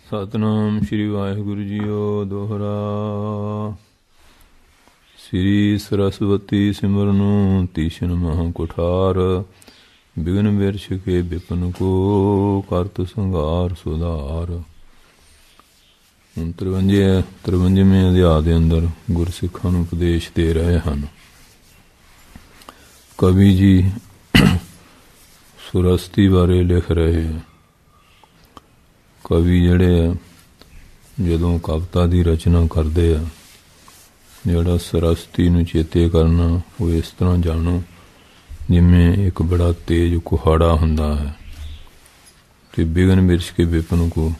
Satnam Shri Waheguru JIO. ਦੋਹਰਾ। ਸ੍ਰੀ ਸਰਸਵਤੀ ਸਿਮਰਨੁ ਤੀਸ਼ਨ ਮਹਾ ਕੁਠਾਰ, begin ਬਿਰਛ ਕੇ ਬਿਪਨ ਕੋ ਕਰਤ ਸੰਘਾਰ ਸੁਧਾਰ। ਹੁਣ 53ਵੇਂ ਅਧਿਆਇ ਦੇ ਅੰਦਰ ਗੁਰਸਿੱਖਾਂ ਨੂੰ ਉਪਦੇਸ਼ ਦੇ ਰਹੇ ਹਨ। ਕਵੀ ਜੀ ਸੁਰਸਤੀ ਬਾਰੇ ਲਿਖ ਰਹੇ ਹੈ। ਕਵੀ ਜਿਹੜੇ ਆ ਜਦੋਂ ਕਵਿਤਾ ਦੀ ਰਚਨਾ ਕਰਦੇ ਆ, ਜਿਹੜਾ ਸਰਸਤੀ ਨੂੰ ਚੇਤੇ ਕਰਨਾ ਉਹ ਇਸ ਤਰ੍ਹਾਂ ਜਾਣੋ ਜਿਵੇਂ ਇੱਕ ਬੜਾ ਤੇਜ਼ ਕੁਹਾੜਾ ਹੁੰਦਾ ਹੈ ਅਤੇ ਬਿਗਨ ਬਿਰਛ ਕੇ ਬਿਪਨ ਕੋ,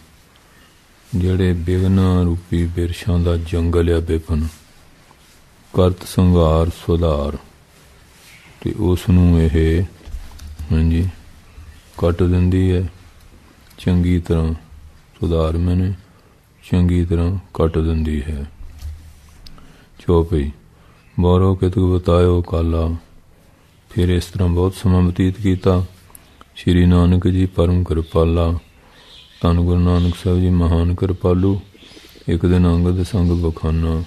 ਜਿਹੜੇ ਬਿਗਨਾਂ ਰੂਪੀ ਬਿਰਛਾਂ ਦਾ ਜੰਗਲ ਆ ਬਿਪਨ, ਕਰਤ ਸੰਘਾਰ ਸੁਧਾਰ, ਅਤੇ ਉਸ ਨੂੰ ਇਹ ਕੱਟ ਦਿੰਦੀ ਹੈ ਚੰਗੀ ਤਰ੍ਹਾਂ। ਸੁਧਾਰ ਮੈਨੇ ਚੰਗੀ ਤਰ੍ਹਾਂ ਕੱਟ ਦਿੰਦੀ ਹੈ। ਚੌਪਈ। ਬਾਰੋ ਕਿਤਕ ਬਤਾਇਓ ਕਾਲਾ। ਫਿਰ ਇਸ ਤਰ੍ਹਾਂ ਬਹੁਤ ਸਮਾਂ ਬਤੀਤ ਕੀਤਾ। ਸ਼੍ਰੀ ਨਾਨਕ ਜੀ ਪਰਮ ਕਿਰਪਾਲਾ। ਧੰਨ ਗੁਰੂ ਨਾਨਕ ਸਾਹਿਬ ਜੀ ਮਹਾਨ ਕਿਰਪਾਲੂ। ਇੱਕ ਦਿਨ ਅੰਗਦ ਸੰਗ ਬਖਾਨਾ।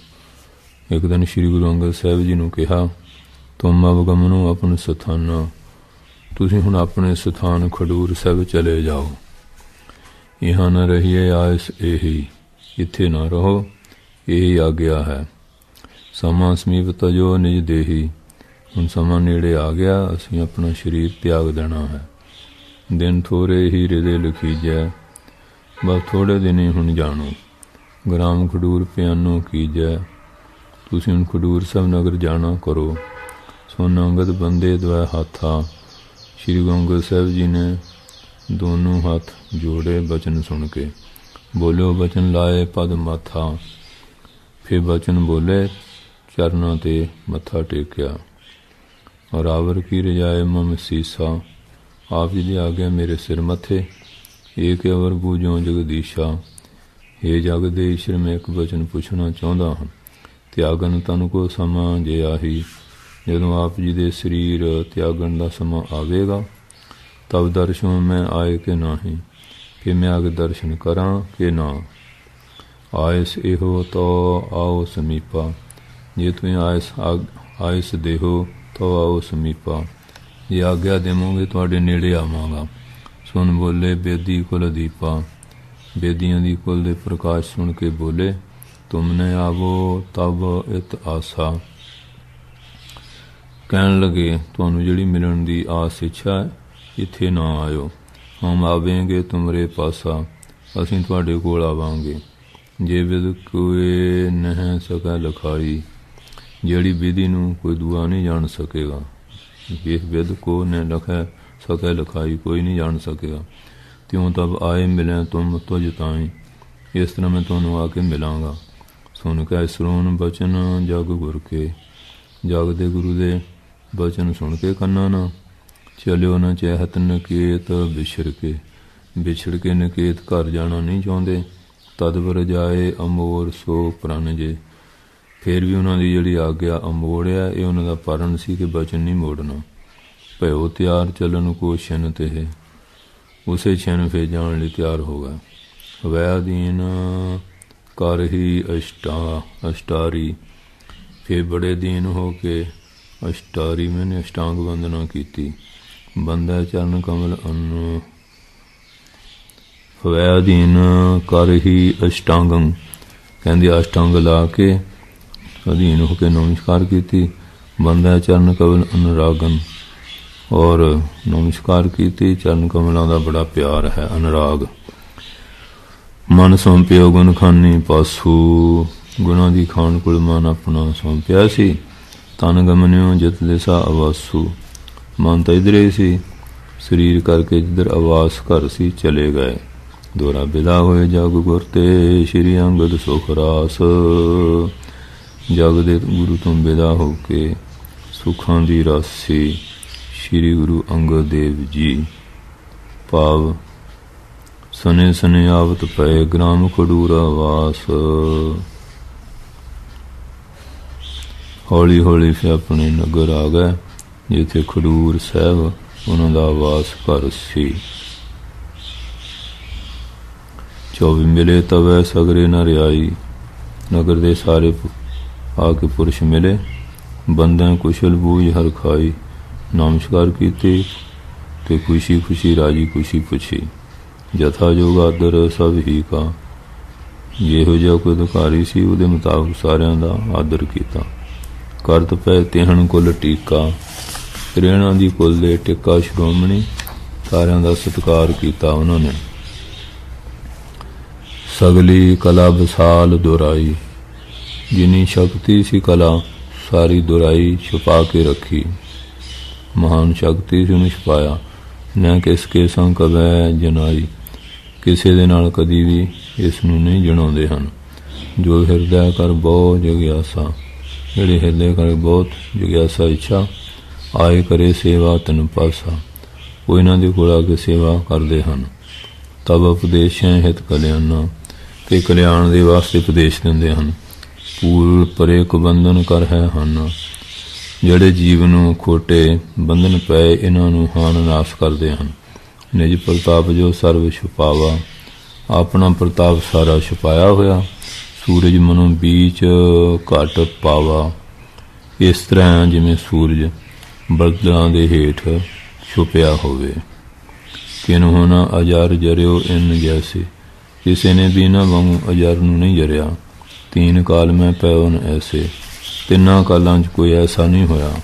ਇੱਕ ਦਿਨ ਸ਼੍ਰੀ ਗੁਰੂ ਅੰਗਦ ਸਾਹਿਬ ਜੀ ਨੂੰ ਕਿਹਾ, ਤੁਮ ਅਵਗਮਨੋ ਆਪਣ ਸਥਾਨਾ। ਤੁਸੀਂ ਹੁਣ ਆਪਣੇ ਸਥਾਨ ਖਡੂਰ ਸਾਹਿਬ ਚਲੇ ਜਾਓ। ਇਹਾਂ ਨਾ ਰਹੀਏ ਆਇਸ ਇਹੀ, ਇੱਥੇ ਨਾ ਰਹੋ, ਇਹੀ ਆਗਿਆ ਹੈ। ਸਮਾਂ ਸਮੀਪ ਤਜੋ ਨਿਜ ਦੇਹੀ। ਹੁਣ ਸਮਾਂ ਨੇੜੇ ਆ ਗਿਆ, ਅਸੀਂ ਆਪਣਾ ਸਰੀਰ ਤਿਆਗ ਦੇਣਾ ਹੈ। ਦਿਨ ਥੋੜ੍ਹੇ ਹੀ ਹਿਰਦੇ ਲਿਖੀਜੈ, ਬਸ ਥੋੜ੍ਹੇ ਦਿਨ ਹੀ ਹੁਣ ਜਾਣੋ। ਗ੍ਰਾਮ ਖਡੂਰ ਪਿਆਨੋ ਕੀਜੈ। ਤੁਸੀਂ ਹੁਣ ਖਡੂਰ ਸਾਹਿਬ ਨਗਰ ਜਾਣਾ ਕਰੋ। ਸੁਨ ਅੰਗਦ ਬੰਦੇ ਦਵੈ ਹਾਥਾ। ਸ਼੍ਰੀ ਗੁਰੂ ਅੰਗਦ ਸਾਹਿਬ ਜੀ ਨੇ ਦੋਨੋਂ ਹੱਥ ਜੋੜੇ ਬਚਨ ਸੁਣ ਕੇ। ਬੋਲਿਓ ਬਚਨ ਲਾਏ ਪਦ ਮਾਥਾ। ਫਿਰ ਬਚਨ ਬੋਲੇ, ਚਰਨਾਂ 'ਤੇ ਮੱਥਾ ਟੇਕਿਆ। ਔਰ ਆਵਰ ਕੀ ਰਜਾਏ ਮਮ ਸੀਸਾ। ਆਪ ਜੀ ਦੀ ਆਗਿਆ ਮੇਰੇ ਸਿਰ ਮੱਥੇ। ਏਕ ਅਵਰ ਬੂਝੋ ਜਗਦੀਸ਼ਾ। ਹੇ ਜਗ ਦੇ ਈਸ਼ਰ, ਮੈਂ ਇੱਕ ਬਚਨ ਪੁੱਛਣਾ ਚਾਹੁੰਦਾ ਹਾਂ। ਤਿਆਗਨ ਤਨ ਕੋ ਸਮਾਂ ਜੇ ਆਹੀ। ਜਦੋਂ ਆਪ ਜੀ ਦੇ ਸਰੀਰ ਤਿਆਗਣ ਦਾ ਸਮਾਂ ਆਵੇਗਾ, ਤਬ ਦਰਸ਼ਨ ਮੈਂ ਆਏ ਕਿ ਨਾਹੀਂ। ਫਿਰ ਮੈਂ ਅੱਗੇ ਦਰਸ਼ਨ ਕਰਾਂ ਕਿ ਨਾ। ਆਇਸ ਇਹੋ ਤੋ ਆਓ ਸਮੀਪਾ। ਜੇ ਤੁਸੀਂ ਆਇਸ ਦੇਹੋ ਤੋ ਆਓ ਸਮੀਪਾ। ਜੇ ਆਗਿਆ ਦੇਵੋਗੇ ਤੁਹਾਡੇ ਨੇੜੇ ਆਵਾਂਗਾ। ਸੁਣ ਬੋਲੇ ਬੇਦੀ ਕੁਲ ਦੀਪਾ। ਬੇਦੀਆਂ ਦੀ ਕੁਲ ਦੇ ਪ੍ਰਕਾਸ਼ ਸੁਣ ਕੇ ਬੋਲੇ, ਤੁਮਨੇ ਆਵੋ ਤਬ ਇਤ ਆਸਾ। ਕਹਿਣ ਲੱਗੇ, ਤੁਹਾਨੂੰ ਜਿਹੜੀ ਮਿਲਣ ਦੀ ਆਸ ਇੱਛਾ ਹੈ, ਇੱਥੇ ਨਾ ਆਇਓ। ਹਮ ਆਵੇਂਗੇ ਤੁਮਰੇ ਪਾਸਾ। ਅਸੀਂ ਤੁਹਾਡੇ ਕੋਲ ਆਵਾਂਗੇ। ਜੇ ਵਿਦ ਕੋਏ ਨਹਿ ਸਕੈ ਲਿਖਾਈ। ਜਿਹੜੀ ਵਿਧੀ ਨੂੰ ਕੋਈ ਦੂਆ ਨਹੀਂ ਜਾਣ ਸਕੇਗਾ। ਇਹ ਵਿਦ ਕੋ ਨ ਲਿਖੈ ਸਕੈ ਲਿਖਾਈ, ਕੋਈ ਨਹੀਂ ਜਾਣ ਸਕੇਗਾ। ਤਿਉਂ ਤਬ ਆਏ ਮਿਲੇ ਤੁਮ ਤੁਝ ਤਾਈਂ। ਇਸ ਤਰ੍ਹਾਂ ਮੈਂ ਤੁਹਾਨੂੰ ਆ ਕੇ ਮਿਲਾਂਗਾ। ਸੁਣ ਕੇ ਸਰੋਨ ਬਚਨ ਜਗ ਗੁਰ ਕੇ। ਜਗ ਦੇ ਗੁਰੂ ਦੇ ਬਚਨ ਸੁਣ ਕੇ ਕੰਨਾਂ ਨਾ ਚਲਿਓ ਨਾ ਚਹਿਤ ਨਕੇਤ ਵਿਛੜ ਕੇ। ਵਿਛੜ ਕੇ ਨਕੇਤ ਘਰ ਜਾਣਾ ਨਹੀਂ ਚਾਹੁੰਦੇ। ਤਦਵਰ ਜਾਏ ਅਮੋਰ ਸੋ ਪ੍ਰਣ ਜੇ। ਫਿਰ ਵੀ ਉਹਨਾਂ ਦੀ ਜਿਹੜੀ ਆਗਿਆ ਅਮੋੜ ਆ, ਇਹ ਉਹਨਾਂ ਦਾ ਪਰਨ ਸੀ ਕਿ ਬਚਨ ਨਹੀਂ ਮੋੜਨਾ। ਭਇਓ ਤਿਆਰ ਚੱਲਣ ਕੋ ਛਿਨ ਤੇ। ਉਸੇ ਛਿਨ ਫਿਰ ਜਾਣ ਲਈ ਤਿਆਰ ਹੋ ਗਿਆ। ਵੈ ਦੀਨ ਕਰ ਹੀ ਅਸ਼ਟਾਰੀ। ਫਿਰ ਬੜੇ ਦੀਨ ਹੋ ਕੇ ਅਸ਼ਟਾਰੀ ਮੈਨੇ ਅਸ਼ਟਾਂਗ ਵੰਦਨਾ ਕੀਤੀ। ਬੰਦਾ ਚਰਨ ਕਮਲ ਅੰਨ। ਵੈ ਅਧੀਨ ਕਰ ਹੀ ਅਸ਼ਟਾਂਗੰ। ਕਹਿੰਦੇ ਅਸ਼ਟਾਂਗ ਲਾ ਕੇ ਅਧੀਨ ਹੋ ਕੇ ਨਮਸਕਾਰ ਕੀਤੀ। ਬੰਦਾ ਚਰਨ ਕਮਲ ਅਨੁਰਾਗਨ। ਔਰ ਨਮਸਕਾਰ ਕੀਤੀ। ਚਰਨ ਕਮਲਾਂ ਦਾ ਬੜਾ ਪਿਆਰ ਹੈ, ਅਨੁਰਾਗ। ਮਨ ਸੌਂਪਿਓ ਗੁਣ ਖਾਨੀ ਪਾਸੂ। ਗੁਣਾਂ ਦੀ ਖਾਣ ਕੋਲ ਮਨ ਆਪਣਾ ਸੌਂਪਿਆ ਸੀ। ਤਨ ਗਮਨਿਓ ਜਿਤ ਦਿਸਾ ਆਵਾਸੂ। ਮਨ ਤਾਂ ਇੱਧਰ ਹੀ ਸੀ, ਸਰੀਰ ਕਰਕੇ ਜਿੱਧਰ ਆਵਾਸ ਘਰ ਸੀ ਚਲੇ ਗਏ। ਦੋਹਰਾ। ਵਿਦਾ ਹੋਏ ਜਗ ਗੁਰ ਤੇ ਸ਼੍ਰੀ ਅੰਗਦ ਸੁਖ ਰਾਸ। ਜਗ ਦੇ ਗੁਰੂ ਤੋਂ ਵਿਦਾ ਹੋ ਕੇ ਸੁੱਖਾਂ ਦੀ ਰਾਸੀ ਸ਼੍ਰੀ ਗੁਰੂ ਅੰਗਦ ਦੇਵ ਜੀ। ਭਾਵ ਸਨੇ ਸਨੇ ਆਵਤ ਪਏ ਗ੍ਰਾਮ ਖਡੂਰਾ ਵਾਸ। ਹੌਲੀ ਹੌਲੀ ਫਿਰ ਆਪਣੇ ਨਗਰ ਆ ਗਏ ਜਿੱਥੇ ਖਡੂਰ ਸਾਹਿਬ ਉਹਨਾਂ ਦਾ ਵਾਸ ਘਰ ਸੀ। 24 ਮਿਲੇ ਤਵੈ ਸਗਰੇ ਨ ਰਿਆਈ। ਨਗਰ ਦੇ ਸਾਰੇ ਆ ਕੇ ਪੁਰਸ਼ ਮਿਲੇ, ਬੰਦਾਂ ਕੁਸ਼ਲ ਬੂਝ ਹਰ ਖਾਈ। ਨਮਸਕਾਰ ਕੀਤੇ ਤੇ ਖੁਸ਼ੀ ਖੁਸ਼ੀ ਰਾਜੀ ਖੁਸ਼ੀ ਪੁੱਛੀ। ਜਥਾ ਜੋਗ ਆਦਰ ਸਭ ਹੀ ਕਾ। ਜਿਹੋ ਜਿਹਾ ਕੋਈ ਅਧਿਕਾਰੀ ਸੀ ਉਹਦੇ ਮੁਤਾਬਕ ਸਾਰਿਆਂ ਦਾ ਆਦਰ ਕੀਤਾ। ਕਰਤ ਪੈ ਤਿਹਣ ਕੁਲ ਟੀਕਾ। ਪ੍ਰੇਰਣਾ ਦੀ ਕੁਲ ਦੇ ਟਿੱਕਾ ਸ਼੍ਰੋਮਣੀ, ਸਾਰਿਆਂ ਦਾ ਸਤਿਕਾਰ ਕੀਤਾ ਉਹਨਾਂ ਨੇ। ਸਗਲੀ ਕਲਾ ਵਿਸਾਲ ਦੁਰਾਈ। ਜਿੰਨੀ ਸ਼ਕਤੀ ਸੀ ਕਲਾ ਸਾਰੀ ਦੁਰਾਈ ਛੁਪਾ ਕੇ ਰੱਖੀ। ਮਹਾਨ ਸ਼ਕਤੀ ਸੀ ਉਹਨੂੰ ਛੁਪਾਇਆ। ਨਾ ਕਿਸ ਕੇ ਸੰਗ ਕਵੈ ਜਨਾਈ। ਕਿਸੇ ਦੇ ਨਾਲ ਕਦੀ ਵੀ ਇਸ ਨੂੰ ਨਹੀਂ ਜਣਾਉਂਦੇ ਹਨ। ਜੋ ਹਿਰਦੈ ਕਰ ਬਹੁ ਜਗਿਆਸਾ। ਜਿਹੜੇ ਹਿਰਦੇ ਕਰ ਬਹੁਤ ਜਗਿਆਸਾ ਇੱਛਾ, ਆਏ ਕਰੇ ਸੇਵਾ ਤਨ ਪਾਸਾ। ਉਹ ਇਹਨਾਂ ਦੇ ਕੋਲ ਆ ਕੇ ਸੇਵਾ ਕਰਦੇ ਹਨ। ਤਬ ਉਪਦੇਸ਼ਾਂ ਹਿਤ ਕਲਿਆਣਾ। ਤੇ ਕਲਿਆਣ ਦੇ ਵਾਸਤੇ ਉਪਦੇਸ਼ ਦਿੰਦੇ ਹਨ। ਪੂਰ ਪਰੇ ਕੁਬੰਧਨ ਕਰ ਹੈ ਹਨ। ਜਿਹੜੇ ਜੀਵ ਨੂੰ ਖੋਟੇ ਬੰਧਨ ਪਏ ਇਹਨਾਂ ਨੂੰ ਹਾਨ ਨਾਸ ਕਰਦੇ ਹਨ। ਨਿਜ ਪ੍ਰਤਾਪ ਜੋ ਸਰਵ ਛੁਪਾਵਾ। ਆਪਣਾ ਪ੍ਰਤਾਪ ਸਾਰਾ ਛੁਪਾਇਆ ਹੋਇਆ। ਸੂਰਜ ਮਨੋਂ ਬੀਚ ਘਟ ਪਾਵਾ। ਇਸ ਤਰ੍ਹਾਂ ਜਿਵੇਂ ਸੂਰਜ ਬੱਦਲਾਂ ਦੇ ਹੇਠ ਛੁਪਿਆ ਹੋਵੇ। ਕਿਨਹੁ ਨ ਅਜਰ ਜਰਿਓ ਇਨ ਜੈਸੇ। ਕਿਸੇ ਨੇ ਵੀ ਇਹਨਾਂ ਵਾਂਗੂ ਅਜਰ ਨੂੰ ਨਹੀਂ ਜਰਿਆ। ਤੀਨ ਕਾਲ ਮੈਂ ਪੈਓ ਨ ਐਸੇ। ਤਿੰਨਾਂ ਕਾਲਾਂ 'ਚ ਕੋਈ ਐਸਾ ਨਹੀਂ ਹੋਇਆ।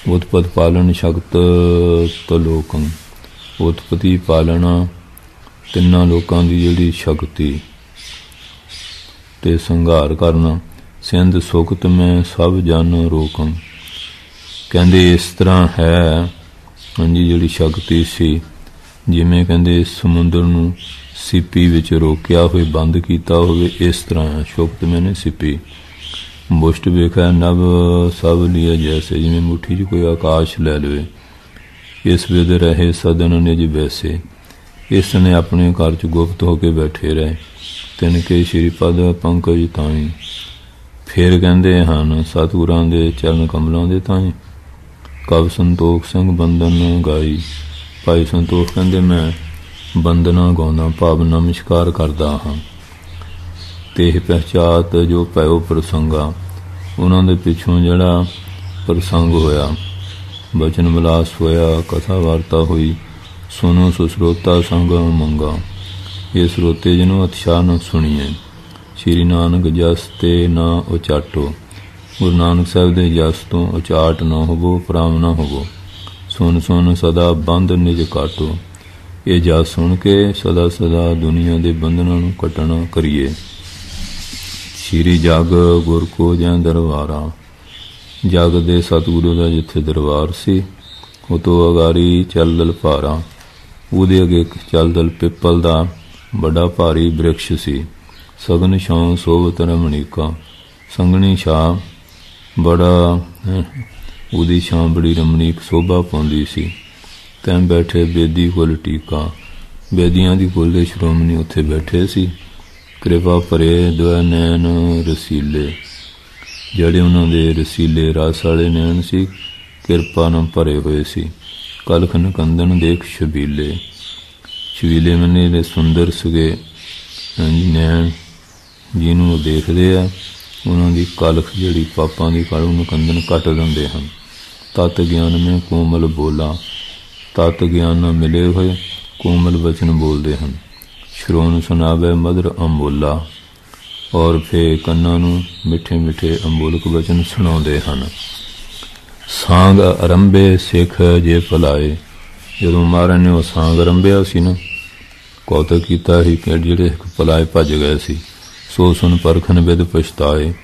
ਉਤਪਤ ਪਾਲਣ ਸ਼ਕਤ ਤਲੋਕੰ। ਉਤਪਤੀ ਪਾਲਣਾ ਤਿੰਨਾਂ ਲੋਕਾਂ ਦੀ ਜਿਹੜੀ ਸ਼ਕਤੀ ਤੇ ਸੰਘਾਰ ਕਰਨਾ। ਸਿੰਧ ਸੁਖਤ ਮੈਂ ਸਭ ਜਨ ਰੋਕੰ। ਕਹਿੰਦੇ ਇਸ ਤਰ੍ਹਾਂ ਹੈ ਹਾਂਜੀ ਜਿਹੜੀ ਸ਼ਕਤੀ ਸੀ, ਜਿਵੇਂ ਕਹਿੰਦੇ ਸਮੁੰਦਰ ਨੂੰ ਸਿੱਪੀ ਵਿੱਚ ਰੋਕਿਆ ਹੋਵੇ, ਬੰਦ ਕੀਤਾ ਹੋਵੇ, ਇਸ ਤਰ੍ਹਾਂ ਸ਼ੁਕਤ ਮੈਨੇ ਸਿੱਪੀ। ਮੁਸ਼ਟ ਵੇਖਿਆ ਨਭ ਸਭ ਲਿਆ ਜੈਸੇ। ਜਿਵੇਂ ਮੁੱਠੀ 'ਚ ਕੋਈ ਆਕਾਸ਼ ਲੈ ਲਵੇ। ਇਸ ਵਿਦ ਰਹੇ ਸਦਨ ਨਿਜ ਵੈਸੇ। ਇਸ ਨੇ ਆਪਣੇ ਘਰ 'ਚ ਗੁਪਤ ਹੋ ਕੇ ਬੈਠੇ ਰਹੇ। ਤਿਨ ਕੇ ਸ਼੍ਰੀ ਪਦ ਪੰਕਜ ਤਾਈ। ਫਿਰ ਕਹਿੰਦੇ ਹਨ ਸਤਿਗੁਰਾਂ ਦੇ ਚਰਨ ਕਮਲਾਂ ਦੇ ਤਾਈ। ਕਵ ਸੰਤੋਖ ਸਿੰਘ ਬੰਦਨ ਗਾਈ। ਭਾਈ ਸੰਤੋਖ ਕਹਿੰਦੇ ਮੈਂ ਬੰਦਨਾ ਗਾਉਂਦਾ, ਭਾਵ ਨਮਸਕਾਰ ਕਰਦਾ ਹਾਂ। ਤੇ ਪਹਿਚਾਤ ਜੋ ਭਇਓ ਪ੍ਰਸੰਗਾ। ਉਹਨਾਂ ਦੇ ਪਿੱਛੋਂ ਜਿਹੜਾ ਪ੍ਰਸੰਗ ਹੋਇਆ, ਬਚਨ ਵਿਲਾਸ ਹੋਇਆ, ਕਥਾ ਵਾਰਤਾ ਹੋਈ। ਸੁਣੋ ਸੁਸਰੋਤਾ ਸੰਗ ਮੰਗਾ। ਇਹ ਸਰੋਤੇ ਜਿਹਨੂੰ ਉਤਸ਼ਾਹ ਨਾ ਸੁਣੀਏ। ਸ਼੍ਰੀ ਨਾਨਕ ਜਸ ਤੇ ਨਾ ਉਚਾਟੋ। ਗੁਰੂ ਨਾਨਕ ਸਾਹਿਬ ਦੇ ਜਸ ਤੋਂ ਉਚਾਟ ਨਾ ਹੋਵੋ, ਭਰਮ ਨਾ ਹੋਵੋ। ਸੁਣ ਸੁਣ ਸਦਾ ਬੰਧ ਨਿਜ ਕਾਟੋ। ਇਹ ਜਸ ਸੁਣ ਕੇ ਸਦਾ ਸਦਾ ਦੁਨੀਆ ਦੇ ਬੰਧਨਾਂ ਨੂੰ ਕੱਟਣਾ ਕਰੀਏ। ਸ਼੍ਰੀ ਜਗ ਗੁਰ ਕੋ ਜੈ ਦਰਬਾਰਾ। ਜਗ ਦੇ ਸਤਿਗੁਰੂ ਦਾ ਜਿੱਥੇ ਦਰਬਾਰ ਸੀ, ਉਹ ਤੋਂ ਅਗਾਰੀ ਚਲਦਲ ਭਾਰਾ। ਉਹਦੇ ਅੱਗੇ ਚਲਦਲ ਪਿੱਪਲ ਦਾ ਵੱਡਾ ਭਾਰੀ ਬ੍ਰਿਕਸ਼ ਸੀ। ਸਗਨ ਛਾਂ ਸੋਭਤ ਰਮਣੀਕਾ। ਸੰਘਣੀ ਛਾਂ ਬੜਾ ਉਹਦੀ ਛਾਂ ਬੜੀ ਰਮਣੀਕ ਸੋਭਾ ਪਾਉਂਦੀ ਸੀ। ਤੈਂ ਬੈਠੇ ਬੇਦੀ ਕੁਲ ਟੀਕਾ। ਬੇਦੀਆਂ ਦੀ ਕੁਲ ਦੇ ਸ਼੍ਰੋਮਣੀ ਉੱਥੇ ਬੈਠੇ ਸੀ। ਕਿਰਪਾ ਭਰੇ ਦੁਆ ਨੈਣ ਰਸੀਲੇ। ਜਿਹੜੇ ਉਹਨਾਂ ਦੇ ਰਸੀਲੇ ਰਸ ਵਾਲੇ ਨੈਣ ਸੀ, ਕਿਰਪਾ ਨਾਲ ਭਰੇ ਹੋਏ ਸੀ। ਕਲਖ ਨਕੰਦਨ ਦੇਖ ਛਬੀਲੇ। ਛਬੀਲੇ ਮੰਨੇ ਦੇ ਸੁੰਦਰ ਸੀਗੇ ਨੈਣ। ਜਿਹਨੂੰ ਉਹ ਦੇਖਦੇ ਆ ਉਹਨਾਂ ਦੀ ਕਲਖ ਜਿਹੜੀ ਪਾਪਾਂ ਦੀ ਕਲ ਨਕੰਦਨ ਕੱਟ ਦਿੰਦੇ ਹਨ। ਤਤ ਗਿਆਨ ਮੈਂ ਕੋਮਲ ਬੋਲਾ। ਤਤ ਗਿਆਨ ਨਾਲ ਮਿਲੇ ਹੋਏ ਕੋਮਲ ਵਚਨ ਬੋਲਦੇ ਹਨ। ਸ਼੍ਰੋਣ ਸੁਣਾਵੇ ਮਧੁਰ ਅੰਬੋਲਾ। ਔਰ ਫੇ ਕੰਨਾਂ ਨੂੰ ਮਿੱਠੇ ਮਿੱਠੇ ਅੰਬੋਲਕ ਵਚਨ ਸੁਣਾਉਂਦੇ ਹਨ। ਸਾਂਗ ਅਰੰਭੇ ਸਿੱਖ ਜੇ ਭਲਾਏ। ਜਦੋਂ ਮਹਾਰਾਜ ਨੇ ਉਹ ਸਾਂਗ ਅਰੰਭਿਆ ਸੀ ਨਾ, ਕੌਤਕ ਕੀਤਾ ਸੀ ਕਿ ਜਿਹੜੇ ਭਲਾਏ ਭੱਜ ਗਏ ਸੀ। ਸੋ ਸੁਣ ਪਰਖਨ ਬਿਦ ਪਛਤਾਏ।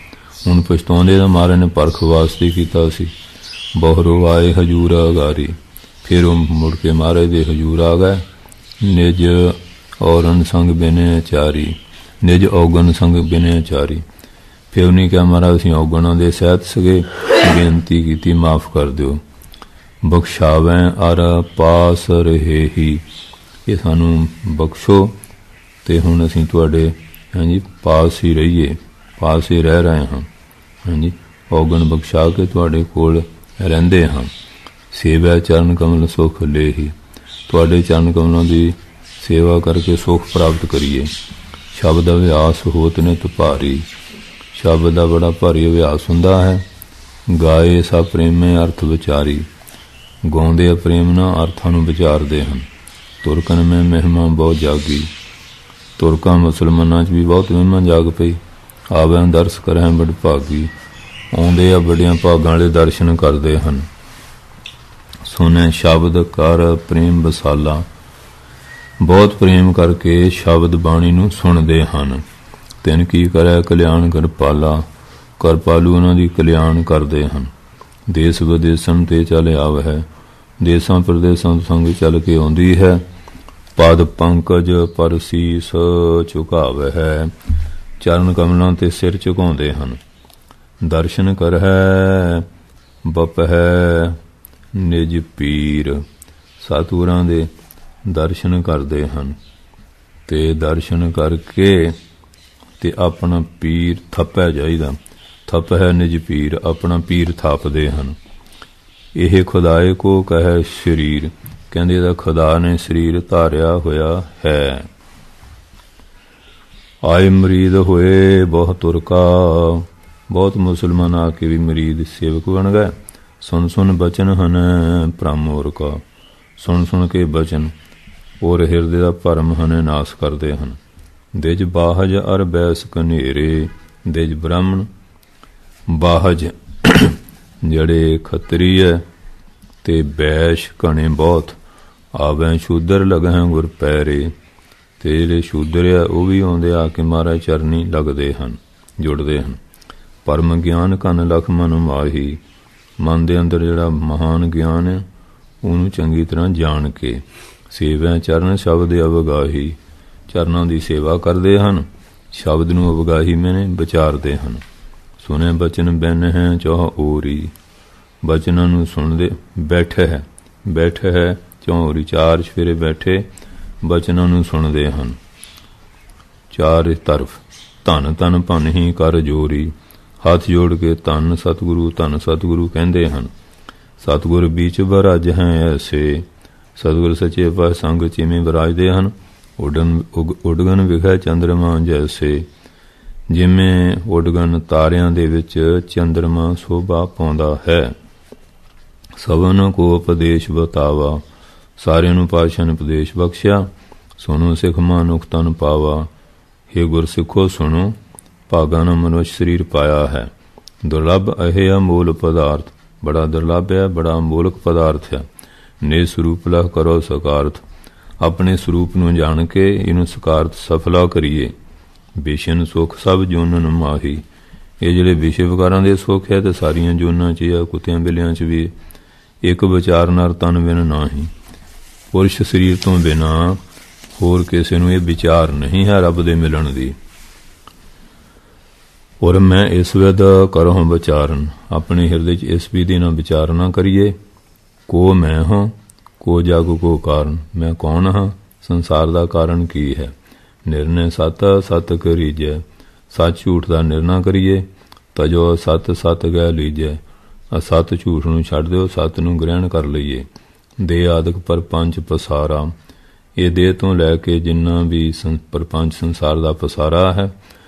ਹੁਣ ਪਛਤਾਉਂਦੇ ਦਾ ਮਹਾਰਾਜ ਨੇ ਪਰਖ ਵਾਸਤੇ ਕੀਤਾ ਸੀ। ਬਹੁਰੋ ਆਏ ਹਜੂਰ ਅਗਾਰੀ। ਫਿਰ ਉਹ ਮੁੜ ਕੇ ਮਹਾਰਾਜ ਦੇ ਹਜੂਰ ਆ ਗਏ। ਨਿਜ ਔਰਨ ਸੰਗ ਬਿਨੇ ਚਾਰੀ। ਨਿਜ ਔਗਣ ਸੰਗ ਬਿਨੇ ਚਾਰੀ। ਫਿਰ ਉਹਨੇ ਕਿਹਾ ਮਹਾਰਾਜ ਅਸੀਂ ਔਗਣਾਂ ਦੇ ਸਹਿਤ ਸੀਗੇ, ਬੇਨਤੀ ਕੀਤੀ ਮਾਫ਼ ਕਰ ਦਿਓ। ਬਖਸ਼ਾਵੈਂ ਅਰ ਪਾਸ ਰਹੇ ਹੀ। ਇਹ ਸਾਨੂੰ ਬਖਸ਼ੋ ਤੇ ਹੁਣ ਅਸੀਂ ਤੁਹਾਡੇ ਹਾਂਜੀ ਪਾਸ ਹੀ ਰਹੀਏ, ਪਾਸ ਹੀ ਰਹਿ ਰਹੇ ਹਾਂ। ਹਾਂਜੀ ਔਗਣ ਬਖਸ਼ਾ ਕੇ ਤੁਹਾਡੇ ਕੋਲ ਰਹਿੰਦੇ ਹਾਂ। ਸੇਵਾ ਚਰਨ ਕਮਲ ਸੁਖ ਲੈ ਹੀ। ਤੁਹਾਡੇ ਚਰਨ ਕਮਲਾਂ ਦੀ ਸੇਵਾ ਕਰਕੇ ਸੁਖ ਪ੍ਰਾਪਤ ਕਰੀਏ। ਸ਼ਬਦ ਅਭਿਆਸ ਹੋਤ ਨਿਤ ਭਾਰੀ। ਸ਼ਬਦ ਦਾ ਬੜਾ ਭਾਰੀ ਅਭਿਆਸ ਹੁੰਦਾ ਹੈ। ਗਾਏ ਸਭ ਪ੍ਰੇਮੇ ਅਰਥ ਵਿਚਾਰੀ। ਗਾਉਂਦੇ ਆ ਪ੍ਰੇਮ ਨਾਲ ਅਰਥਾਂ ਨੂੰ ਵਿਚਾਰਦੇ ਹਨ। ਤੁਰਕਨ ਮੈਂ ਮਹਿਮਾ ਬਹੁਤ ਜਾਗੀ। ਤੁਰਕਾਂ ਮੁਸਲਮਾਨਾਂ 'ਚ ਵੀ ਬਹੁਤ ਮਹਿਮਾ ਜਾਗ ਪਈ। ਆਵੈ ਦਰਸ ਕਰਹਿ ਬੜ ਭਾਗੀ। ਆਉਂਦੇ ਆ ਵੱਡਿਆਂ ਭਾਗਾਂ ਵਾਲੇ ਦਰਸ਼ਨ ਕਰਦੇ ਹਨ। ਸੁਣੈ ਸ਼ਬਦ ਕਰ ਪ੍ਰੇਮ ਬਸਾਲਾ। ਬਹੁਤ ਪ੍ਰੇਮ ਕਰਕੇ ਸ਼ਬਦ ਬਾਣੀ ਨੂੰ ਸੁਣਦੇ ਹਨ। ਤਿਨ ਕੀ ਕਰੈ ਕਲਿਆਣ ਕਿਰਪਾਲਾ। ਕਿਰਪਾਲੂ ਉਹਨਾਂ ਦੀ ਕਲਿਆਣ ਕਰਦੇ ਹਨ। ਦੇਸ ਵਿਦੇਸਨ ਤੇ ਚੱਲ ਆਵ ਹੈ। ਦੇਸਾਂ ਪ੍ਰਦੇਸਾਂ ਤੋਂ ਸੰਗ ਚੱਲ ਕੇ ਆਉਂਦੀ ਹੈ। ਪਦ ਪੰਕਜ ਪਰ ਸੀਸ ਝੁਕਾਵ ਹੈ। ਚਰਨ ਕਮਲਾਂ ਤੇ ਸਿਰ ਝੁਕਾਉਂਦੇ ਹਨ। ਦਰਸ਼ਨ ਕਰਹਿ ਬਪਹਿ ਨਿਜ ਪੀਰ। ਸਤਿਗੁਰਾਂ ਦੇ ਦਰਸ਼ਨ ਕਰਦੇ ਹਨ ਤੇ ਦਰਸ਼ਨ ਕਰਕੇ ਤੇ ਆਪਣਾ ਪੀਰ ਥੱਪਿਆ ਜਾਈਦਾ। ਥੱਪ ਹੈ ਨਿਜ ਪੀਰ, ਆਪਣਾ ਪੀਰ ਥਾਪਦੇ ਹਨ। ਇਹ ਖੁਦਾਏ ਕੋ ਕਹੈ ਸਰੀਰ। ਕਹਿੰਦੇ ਇਹਦਾ ਖੁਦਾ ਨੇ ਸਰੀਰ ਧਾਰਿਆ ਹੋਇਆ ਹੈ। ਆਏ ਮਰੀਦ ਹੋਏ ਬਹੁਤ ਤੁਰਕਾ। ਬਹੁਤ ਮੁਸਲਮਾਨ ਆ ਕੇ ਵੀ ਮਰੀਦ ਸੇਵਕ ਬਣ ਗਏ। ਸੁਣ ਸੁਣ ਬਚਨ ਹਨ ਭਰਮ ਔਰਕਾ। ਸੁਣ ਸੁਣ ਕੇ ਬਚਨ ਔਰ ਹਿਰਦੇ ਦਾ ਭਰਮ ਹਨ ਨਾਸ ਕਰਦੇ ਹਨ। ਦਿਜ ਬਾਹਜ ਅਰ ਬੈਸ ਕਨੇਰੇ। ਦਿਜ ਬ੍ਰਾਹਮਣ, ਬਾਹਜ ਜਿਹੜੇ ਖੱਤਰੀ ਹੈ ਤੇ ਬੈਸ਼ ਘਣੇ ਬਹੁਤ। ਆਵੈ ਸ਼ੂਦਰ ਲਗਹਿ ਗੁਰ ਪੈਰੇ। ਤੇ ਜਿਹੜੇ ਸ਼ੂਦਰ ਆ ਉਹ ਵੀ ਆਉਂਦੇ ਆ ਕੇ ਮਹਾਰਾਜ ਚਰਨੀ ਲੱਗਦੇ ਹਨ, ਜੁੜਦੇ ਹਨ। ਪਰਮ ਗਿਆਨ ਕੰਨ ਲਖ ਮਨ ਮਾਹੀ। ਮਨ ਦੇ ਅੰਦਰ ਜਿਹੜਾ ਮਹਾਨ ਗਿਆਨ ਹੈ ਉਹਨੂੰ ਚੰਗੀ ਤਰ੍ਹਾਂ ਜਾਣ ਕੇ ਸੇਵੈ ਚਰਨ ਸ਼ਬਦ ਅਵਗਾਹੀ। ਚਰਨਾਂ ਦੀ ਸੇਵਾ ਕਰਦੇ ਹਨ। ਸ਼ਬਦ ਨੂੰ ਅਵਗਾਹੀ ਮੈਨੇ ਵਿਚਾਰਦੇ ਹਨ। ਸੁਣੇ ਬਚਨ ਬੈਨ ਹੈ ਚੌਹ ਓਰੀ। ਬਚਨਾਂ ਨੂੰ ਸੁਣਦੇ। ਬੈਠੇ ਹੈ, ਬੈਠੇ ਹੈ ਚੌਰੀ। ਚਾਰ ਚਫੇਰੇ ਬੈਠੇ ਬਚਨਾਂ ਨੂੰ ਸੁਣਦੇ ਹਨ। ਚਾਰ ਤਰਫ ਧਨ ਧਨ ਭਨ ਹੀ ਕਰ ਜੋਰੀ। ਹੱਥ ਜੋੜ ਕੇ ਧੰਨ ਸਤਿਗੁਰੂ ਧੰਨ ਸਤਿਗੁਰੂ ਕਹਿੰਦੇ ਹਨ। ਸਤਿਗੁਰ ਬੀਚ ਬਰਾਜ ਹੈ ਐਸੇ। ਸਤਿਗੁਰ ਸੱਚੇ ਪਾਤਸ਼ਾਹ ਸੰਗ ਚਿਵੇਂ ਵਿਰਾਜਦੇ ਹਨ। ਉਡਗਨ ਵਿਖੇ ਚੰਦਰਮਾ ਜੈਸੇ। ਜਿਵੇਂ ਉਡਗਨ ਤਾਰਿਆਂ ਦੇ ਵਿੱਚ ਚੰਦਰਮਾ ਸ਼ੋਭਾ ਪਾਉਂਦਾ ਹੈ। ਸਭਨ ਕੋ ਉਪਦੇਸ਼ ਬਤਾਵਾ। ਸਾਰਿਆਂ ਨੂੰ ਪਾਤਸ਼ਾਹ ਨੇ ਉਪਦੇਸ਼ ਬਖਸ਼ਿਆ। ਸੁਣੋ ਸਿੱਖ ਮਨੁੱਖ ਤਨ ਪਾਵਾ। ਹੇ ਗੁਰ ਸਿੱਖੋ ਸੁਣੋ, ਭਾਗਾਂ ਨਾਲ ਮਨੁੱਖ ਸਰੀਰ ਪਾਇਆ ਹੈ। ਦੁਰਲਭ ਇਹ ਅਮੋਲ ਪਦਾਰਥ। ਬੜਾ ਦੁਰਲਭ ਹੈ, ਬੜਾ ਅਮੋਲਕ ਪਦਾਰਥ ਹੈ। ਨੇ ਸਰੂਪ ਲਹ ਕਰੋ ਸਕਾਰਥ। ਆਪਣੇ ਸਰੂਪ ਨੂੰ ਜਾਣ ਕੇ ਇਹਨੂੰ ਸਕਾਰਥ ਸਫਲਾ ਕਰੀਏ। ਵਿਸ਼ਨ ਸੁੱਖ ਸਭ ਜੋਨਨ ਮਾਹੀ। ਇਹ ਜਿਹੜੇ ਵਿਸ਼ੇ ਵਿਕਾਰਾਂ ਦੇ ਸੁੱਖ ਹੈ ਤੇ ਸਾਰੀਆਂ ਜੋਨਾਂ 'ਚ ਆ, ਕੁੱਤਿਆਂ ਬਿੱਲਿਆਂ 'ਚ ਵੀ। ਇੱਕ ਵਿਚਾਰ ਨਰ ਤਨ ਬਿਨ ਨਾਹੀ। ਪੁਰਸ਼ ਸਰੀਰ ਤੋਂ ਬਿਨਾਂ ਹੋਰ ਕਿਸੇ ਨੂੰ ਇਹ ਵਿਚਾਰ ਨਹੀਂ ਹੈ ਰੱਬ ਦੇ ਮਿਲਣ ਦੀ। ਔਰ ਮੈਂ ਇਸ ਵਿਦ ਕਰਹੁ ਵਿਚਾਰਨ। ਆਪਣੇ ਹਿਰਦੇ 'ਚ ਇਸ ਵਿਧੀ ਨਾਲ ਵਿਚਾਰ ਨਾ ਕਰੀਏ। ਕੋ ਮੈਂ ਹਾਂ, ਕੋ ਜਗ ਕੋ ਕਾਰਨ। ਮੈਂ ਕੌਣ ਹਾਂ, ਸੰਸਾਰ ਦਾ ਕਾਰਨ ਕੀ ਹੈ। ਨਿਰਣੈ ਸਤ ਸਤ ਕਰੀਜੈ। ਸੱਚ ਝੂਠ ਦਾ ਨਿਰਣਾ ਕਰੀਏ। ਤਜੋ ਸਤ ਸਤ ਗਹਿ ਲੀਜੈ। ਅਸਤ ਝੂਠ ਨੂੰ ਛੱਡ ਦਿਓ, ਸਤ ਨੂੰ ਗ੍ਰਹਿਣ ਕਰ ਲਈਏ। ਦੇ ਆਦਿਕ ਪਰਪੰਚ ਪਸਾਰਾ। ਇਹ ਦੇਹ ਤੋਂ ਲੈ ਕੇ ਜਿੰਨਾ ਵੀ ਪਰਪੰਚ ਸੰਸਾਰ ਦਾ ਪਸਾਰਾ ਹੈ।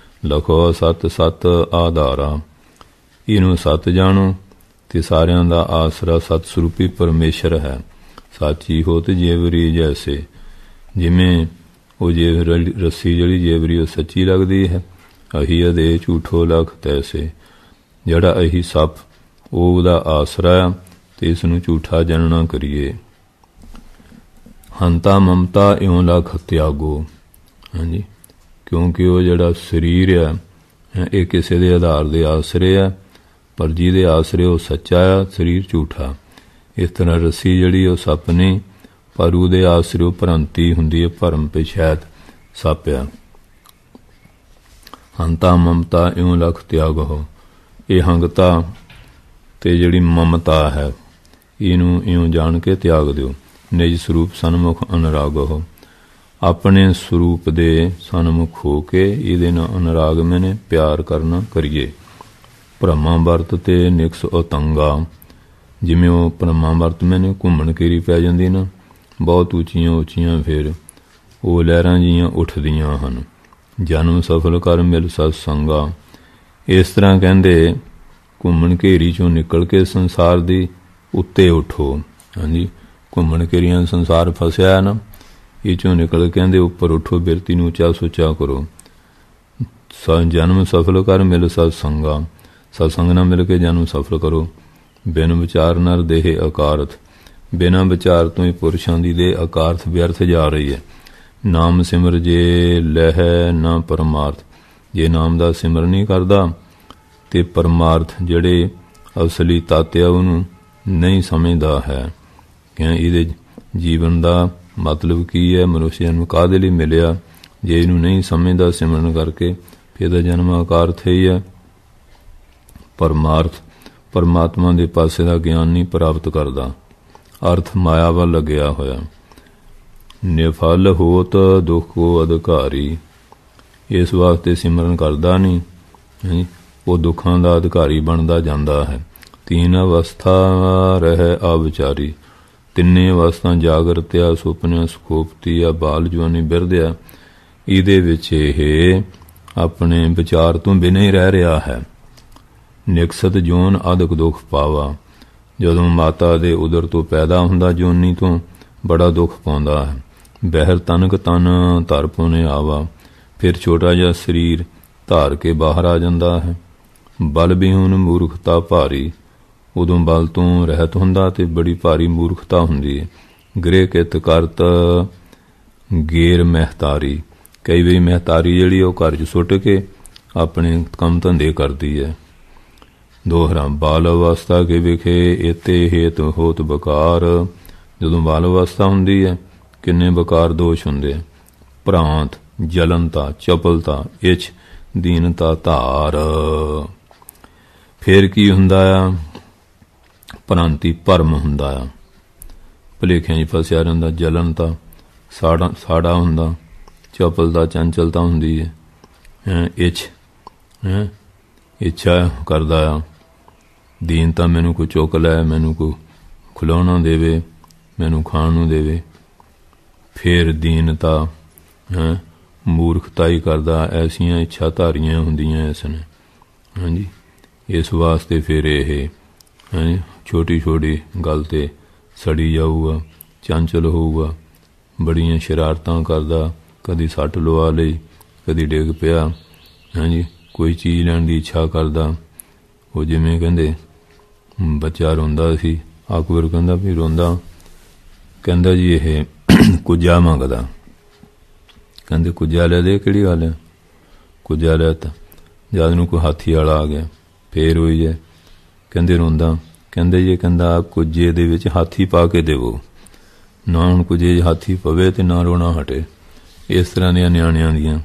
ਲਖੋ ਸਤ ਸਤ ਆਧਾਰਾ। ਇਹਨੂੰ ਸਤ ਜਾਣੋ ਤੇ ਸਾਰਿਆਂ ਦਾ ਆਸਰਾ ਸਤ ਸਰੂਪੀ ਪਰਮੇਸ਼ਰ ਹੈ। ਸਾਚੀ ਹੋਤ ਜੇਵਰੀ ਜੈਸੇ। ਜਿਵੇਂ ਉਹ ਰੱਸੀ ਜਿਹੜੀ ਜੇਵਰੀ ਉਹ ਸੱਚੀ ਲੱਗਦੀ ਹੈ। ਅਹੀ ਅਦੇ ਝੂਠੋ ਲਖ ਤੈਸੇ। ਜਿਹੜਾ ਅਹੀ ਸੱਪ ਉਹ ਉਹਦਾ ਆਸਰਾ ਆ ਤੇ ਇਸ ਨੂੰ ਝੂਠਾ ਜਾਣਨਾ ਕਰੀਏ। ਹੰਤਾ ਮਮਤਾ ਇਉਂ ਲਖ ਤਿਆਗੋ। ਹਾਂਜੀ, ਕਿਉਂਕਿ ਉਹ ਜਿਹੜਾ ਸਰੀਰ ਆ ਇਹ ਕਿਸੇ ਦੇ ਆਧਾਰ ਦੇ ਆਸਰੇ ਆ, ਪਰ ਜਿਹਦੇ ਆਸਰੇ ਉਹ ਸੱਚਾ ਆ, ਸਰੀਰ ਝੂਠਾ। ਇਸ ਤਰ੍ਹਾਂ ਰੱਸੀ ਜਿਹੜੀ ਉਹ ਸੱਪ ਨਹੀਂ, ਪਰ ਉਹਦੇ ਆਸਰੇ ਉਹ ਭ੍ਰਾਂਤੀ ਹੁੰਦੀ ਹੈ, ਭਰਮ ਪਿਛੈਤ ਸੱਪ ਆ। ਹੰਤਾ ਮਮਤਾ ਇਉਂ ਲਖ ਤਿਆਗੋ। ਇਹ ਹੰਗਤਾ ਤੇ ਜਿਹੜੀ ਮਮਤਾ ਹੈ ਇਹਨੂੰ ਇਉਂ ਜਾਣ ਕੇ ਤਿਆਗ ਦਿਓ। ਨਿਜ ਸਰੂਪ ਸਨਮੁਖ ਅਨੁਰਾਗੋ। ਆਪਣੇ ਸਰੂਪ ਦੇ ਸਨਮੁਖ ਹੋ ਕੇ ਇਹਦੇ ਨਾਲ ਅਨੁਰਾਗ ਮੈਨੇ ਪਿਆਰ ਕਰਨਾ ਕਰੀਏ। ਭਰਮਾਂ ਵਰਤ ਤੇ ਨਿਕਸ ਉਤੰਗਾ। ਜਿਵੇਂ ਉਹ ਭਰਮਾਂ ਵਰਤ ਮੈਨੇ ਘੁੰਮਣ ਘੇਰੀ ਪੈ ਜਾਂਦੀ ਨਾ, ਬਹੁਤ ਉੱਚੀਆਂ ਉੱਚੀਆਂ ਫਿਰ ਉਹ ਲਹਿਰਾਂ ਜਿਹੀਆਂ ਉੱਠਦੀਆਂ ਹਨ। ਜਨਮ ਸਫਲ ਕਰ ਮਿਲ ਸਤ ਸੰਗਾ। ਇਸ ਤਰ੍ਹਾਂ ਕਹਿੰਦੇ ਘੁੰਮਣ ਘੇਰੀ ਚੋਂ ਨਿਕਲ ਕੇ ਸੰਸਾਰ ਦੀ ਉੱਤੇ ਉਠੋ। ਹਾਂਜੀ, ਘੁੰਮਣ ਘੇਰੀਆਂ ਸੰਸਾਰ ਫਸਿਆ ਨਾ, ਇਹ ਚੋਂ ਨਿਕਲ ਕੇ ਕਹਿੰਦੇ ਉੱਪਰ ਉਠੋ, ਬਿਰਤੀ ਨੂੰ ਉੱਚਾ ਸੁੱਚਾ ਕਰੋ। ਜਨਮ ਸਫਲ ਕਰ ਮਿਲ ਸਤ ਸੰਗਾ, ਸਤਸੰਗ ਨਾਲ ਮਿਲ ਕੇ ਜਨਮ ਸਫਲ ਕਰੋ। ਬਿਨ ਵਿਚਾਰ ਨਰ ਦੇਹ ਅਕਾਰਥ, ਬਿਨਾਂ ਵਿਚਾਰ ਤੋਂ ਹੀ ਪੁਰਸ਼ਾਂ ਦੀ ਦੇਹ ਅਕਾਰਥ ਵਿਅਰਥ ਜਾ ਰਹੀ ਹੈ। ਨਾਮ ਸਿਮਰ ਜੇ ਲਹਿ ਨਾ ਪਰਮਾਰਥ, ਜੇ ਨਾਮ ਦਾ ਸਿਮਰ ਨਹੀਂ ਕਰਦਾ ਤੇ ਪਰਮਾਰਥ ਜਿਹੜੇ ਅਸਲੀ ਤੱਤ ਆ ਉਹਨੂੰ ਨਹੀਂ ਸਮਝਦਾ ਹੈ ਕਿ ਇਹਦੇ ਜੀਵਨ ਦਾ ਮਤਲਬ ਕੀ ਹੈ, ਮਨੁੱਖ ਜਨਮ ਕਾਹਦੇ ਲਈ ਮਿਲਿਆ। ਜੇ ਇਹਨੂੰ ਨਹੀਂ ਸਮਝਦਾ ਸਿਮਰਨ ਕਰਕੇ, ਫਿਰ ਇਹਦਾ ਜਨਮ ਅਕਾਰਥ ਹੀ ਹੈ। ਪਰਮਾਰਥ ਪਰਮਾਤਮਾ ਦੇ ਪਾਸੇ ਦਾ ਗਿਆਨ ਨਹੀਂ ਪ੍ਰਾਪਤ ਕਰਦਾ, ਅਰਥ ਮਾਇਆ ਵੱਲ ਲੱਗਿਆ ਹੋਇਆ। ਨਿਫਲ ਹੋਤ ਦੁੱਖ ਕੋ ਅਧਿਕਾਰੀ, ਇਸ ਵਾਸਤੇ ਸਿਮਰਨ ਕਰਦਾ ਨਹੀਂ, ਉਹ ਦੁੱਖਾਂ ਦਾ ਅਧਿਕਾਰੀ ਬਣਦਾ ਜਾਂਦਾ ਹੈ। ਤੀਨ ਅਵਸਥਾ ਰਹਿ ਆਵਿਚਾਰੀ, ਤਿੰਨੇ ਅਵਸਥਾ ਜਾਗਰਤਿਆ, ਸੁਪਨਿਆ, ਸੁਖੋਪਤੀ ਆ, ਬਾਲ ਜਵਾਨੀ, ਬਿਰਧਿਆ, ਇਹਦੇ ਵਿੱਚ ਇਹ ਆਪਣੇ ਵਿਚਾਰ ਤੋਂ ਬਿਨਾਂ ਹੀ ਰਹਿ ਰਿਹਾ ਹੈ। ਨਿਕਸਤ ਜੋਨ ਅਧਿਕ ਦੁੱਖ ਪਾਵਾ, ਜਦੋਂ ਮਾਤਾ ਦੇ ਉਦਰ ਤੋਂ ਪੈਦਾ ਹੁੰਦਾ ਜੋਨੀ ਤੋਂ ਬੜਾ ਦੁੱਖ ਪਾਉਂਦਾ ਹੈ। ਬਹਿਰ ਤਨਕ ਤਨ ਧਰ ਪੁਨੇ ਆਵਾ, ਫਿਰ ਛੋਟਾ ਜਿਹਾ ਸਰੀਰ ਧਾਰ ਕੇ ਬਾਹਰ ਆ ਜਾਂਦਾ ਹੈ। ਬਲ ਵਿਹੂਨ ਮੂਰਖਤਾ ਭਾਰੀ, ਉਦੋਂ ਬਲ ਤੋਂ ਰਹਿਤ ਹੁੰਦਾ ਤੇ ਬੜੀ ਭਾਰੀ ਮੂਰਖਤਾ ਹੁੰਦੀ ਹੈ। ਗ੍ਰਹਿ ਕਿਤ ਕਰਤ ਗੇਰ ਮਹਿਤਾਰੀ, ਕਈ ਵਾਰੀ ਮਹਿਤਾਰੀ ਜਿਹੜੀ ਉਹ ਘਰ 'ਚ ਸੁੱਟ ਕੇ ਆਪਣੇ ਕੰਮ ਧੰਦੇ ਕਰਦੀ ਹੈ। ਦੋਹਰਾ ਬਾਲ ਅਵਸਥਾ ਕੇ ਵਿਖੇ ਇਤੇ ਹੇਤ ਹੋਤ ਬਕਾਰ, ਜਦੋਂ ਬਾਲ ਅਵਸਥਾ ਹੁੰਦੀ ਹੈ ਕਿੰਨੇ ਬਕਾਰ ਦੋਸ਼ ਹੁੰਦੇ ਆ। ਭ੍ਰਾਂਤ ਜਲਨਤਾ, ਚਪਲਤਾ, ਇੱਛ, ਦੀਨਤਾ, ਧਾਰ। ਫਿਰ ਕੀ ਹੁੰਦਾ ਆ? ਭ੍ਰਾਂਤੀ, ਭਰਮ ਹੁੰਦਾ ਆ, ਭੁਲੇਖਿਆਂ 'ਚ ਫਸਿਆ ਰਹਿੰਦਾ। ਜਲਨਤਾ, ਸਾੜਾ ਹੁੰਦਾ। ਚਪਲਤਾ, ਚੰਚਲਤਾ ਹੁੰਦੀ ਹੈ। ਇੱਛ, ਇੱਛਾ ਕਰਦਾ ਆ। ਦੀਨਤਾ, ਮੈਨੂੰ ਕੋਈ ਚੁੱਕ ਲੈ, ਮੈਨੂੰ ਕੋਈ ਖਿਲਾਉਣਾ ਦੇਵੇ, ਮੈਨੂੰ ਖਾਣ ਨੂੰ ਦੇਵੇ। ਫਿਰ ਦੀਨਤਾ, ਮੂਰਖਤਾ ਹੀ ਕਰਦਾ। ਐਸੀਆਂ ਇੱਛਾ ਧਾਰੀਆਂ ਹੁੰਦੀਆਂ ਇਸ ਨੇ। ਹਾਂਜੀ, ਇਸ ਵਾਸਤੇ ਫਿਰ ਇਹ ਛੋਟੀ ਛੋਟੀ ਗੱਲ 'ਤੇ ਸੜੀ ਜਾਊਗਾ, ਚੰਚਲ ਹੋਊਗਾ, ਬੜੀਆਂ ਸ਼ਰਾਰਤਾਂ ਕਰਦਾ। ਕਦੀ ਸੱਟ ਲਵਾ ਲਈ, ਕਦੀ ਡਿੱਗ ਪਿਆ। ਹਾਂਜੀ, ਕੋਈ ਚੀਜ਼ ਲੈਣ ਦੀ ਇੱਛਾ ਕਰਦਾ। ਉਹ ਜਿਵੇਂ ਕਹਿੰਦੇ ਬੱਚਾ ਰੋਂਦਾ ਸੀ, ਅਕਬਰ ਕਹਿੰਦਾ ਵੀ ਰੋਂਦਾ, ਕਹਿੰਦਾ ਜੀ ਇਹ ਕੁੱਜਾ ਮੰਗਦਾ। ਕਹਿੰਦੇ ਕੁੱਜਾ ਲੈ ਦੇ, ਕਿਹੜੀ ਗੱਲ ਹੈ? ਕੁੱਜਾ ਲੈ ਤਾ। ਜਦ ਨੂੰ ਕੋਈ ਹਾਥੀ ਵਾਲਾ ਆ ਗਿਆ, ਫੇਰ ਹੋਈ ਹੈ। ਕਹਿੰਦੇ ਰੋਂਦਾ, ਕਹਿੰਦੇ ਜੀ ਕਹਿੰਦਾ ਕੁੱਜੇ ਦੇ ਵਿੱਚ ਹਾਥੀ ਪਾ ਕੇ ਦੇਵੋ ਨਾ। ਹੁਣ ਕੁੱਜੇ 'ਚ ਹਾਥੀ ਪਵੇ ਤੇ ਨਾ ਰੋਣਾ ਹਟੇ। ਇਸ ਤਰ੍ਹਾਂ ਦੀਆਂ ਨਿਆਣਿਆਂ ਦੀਆਂ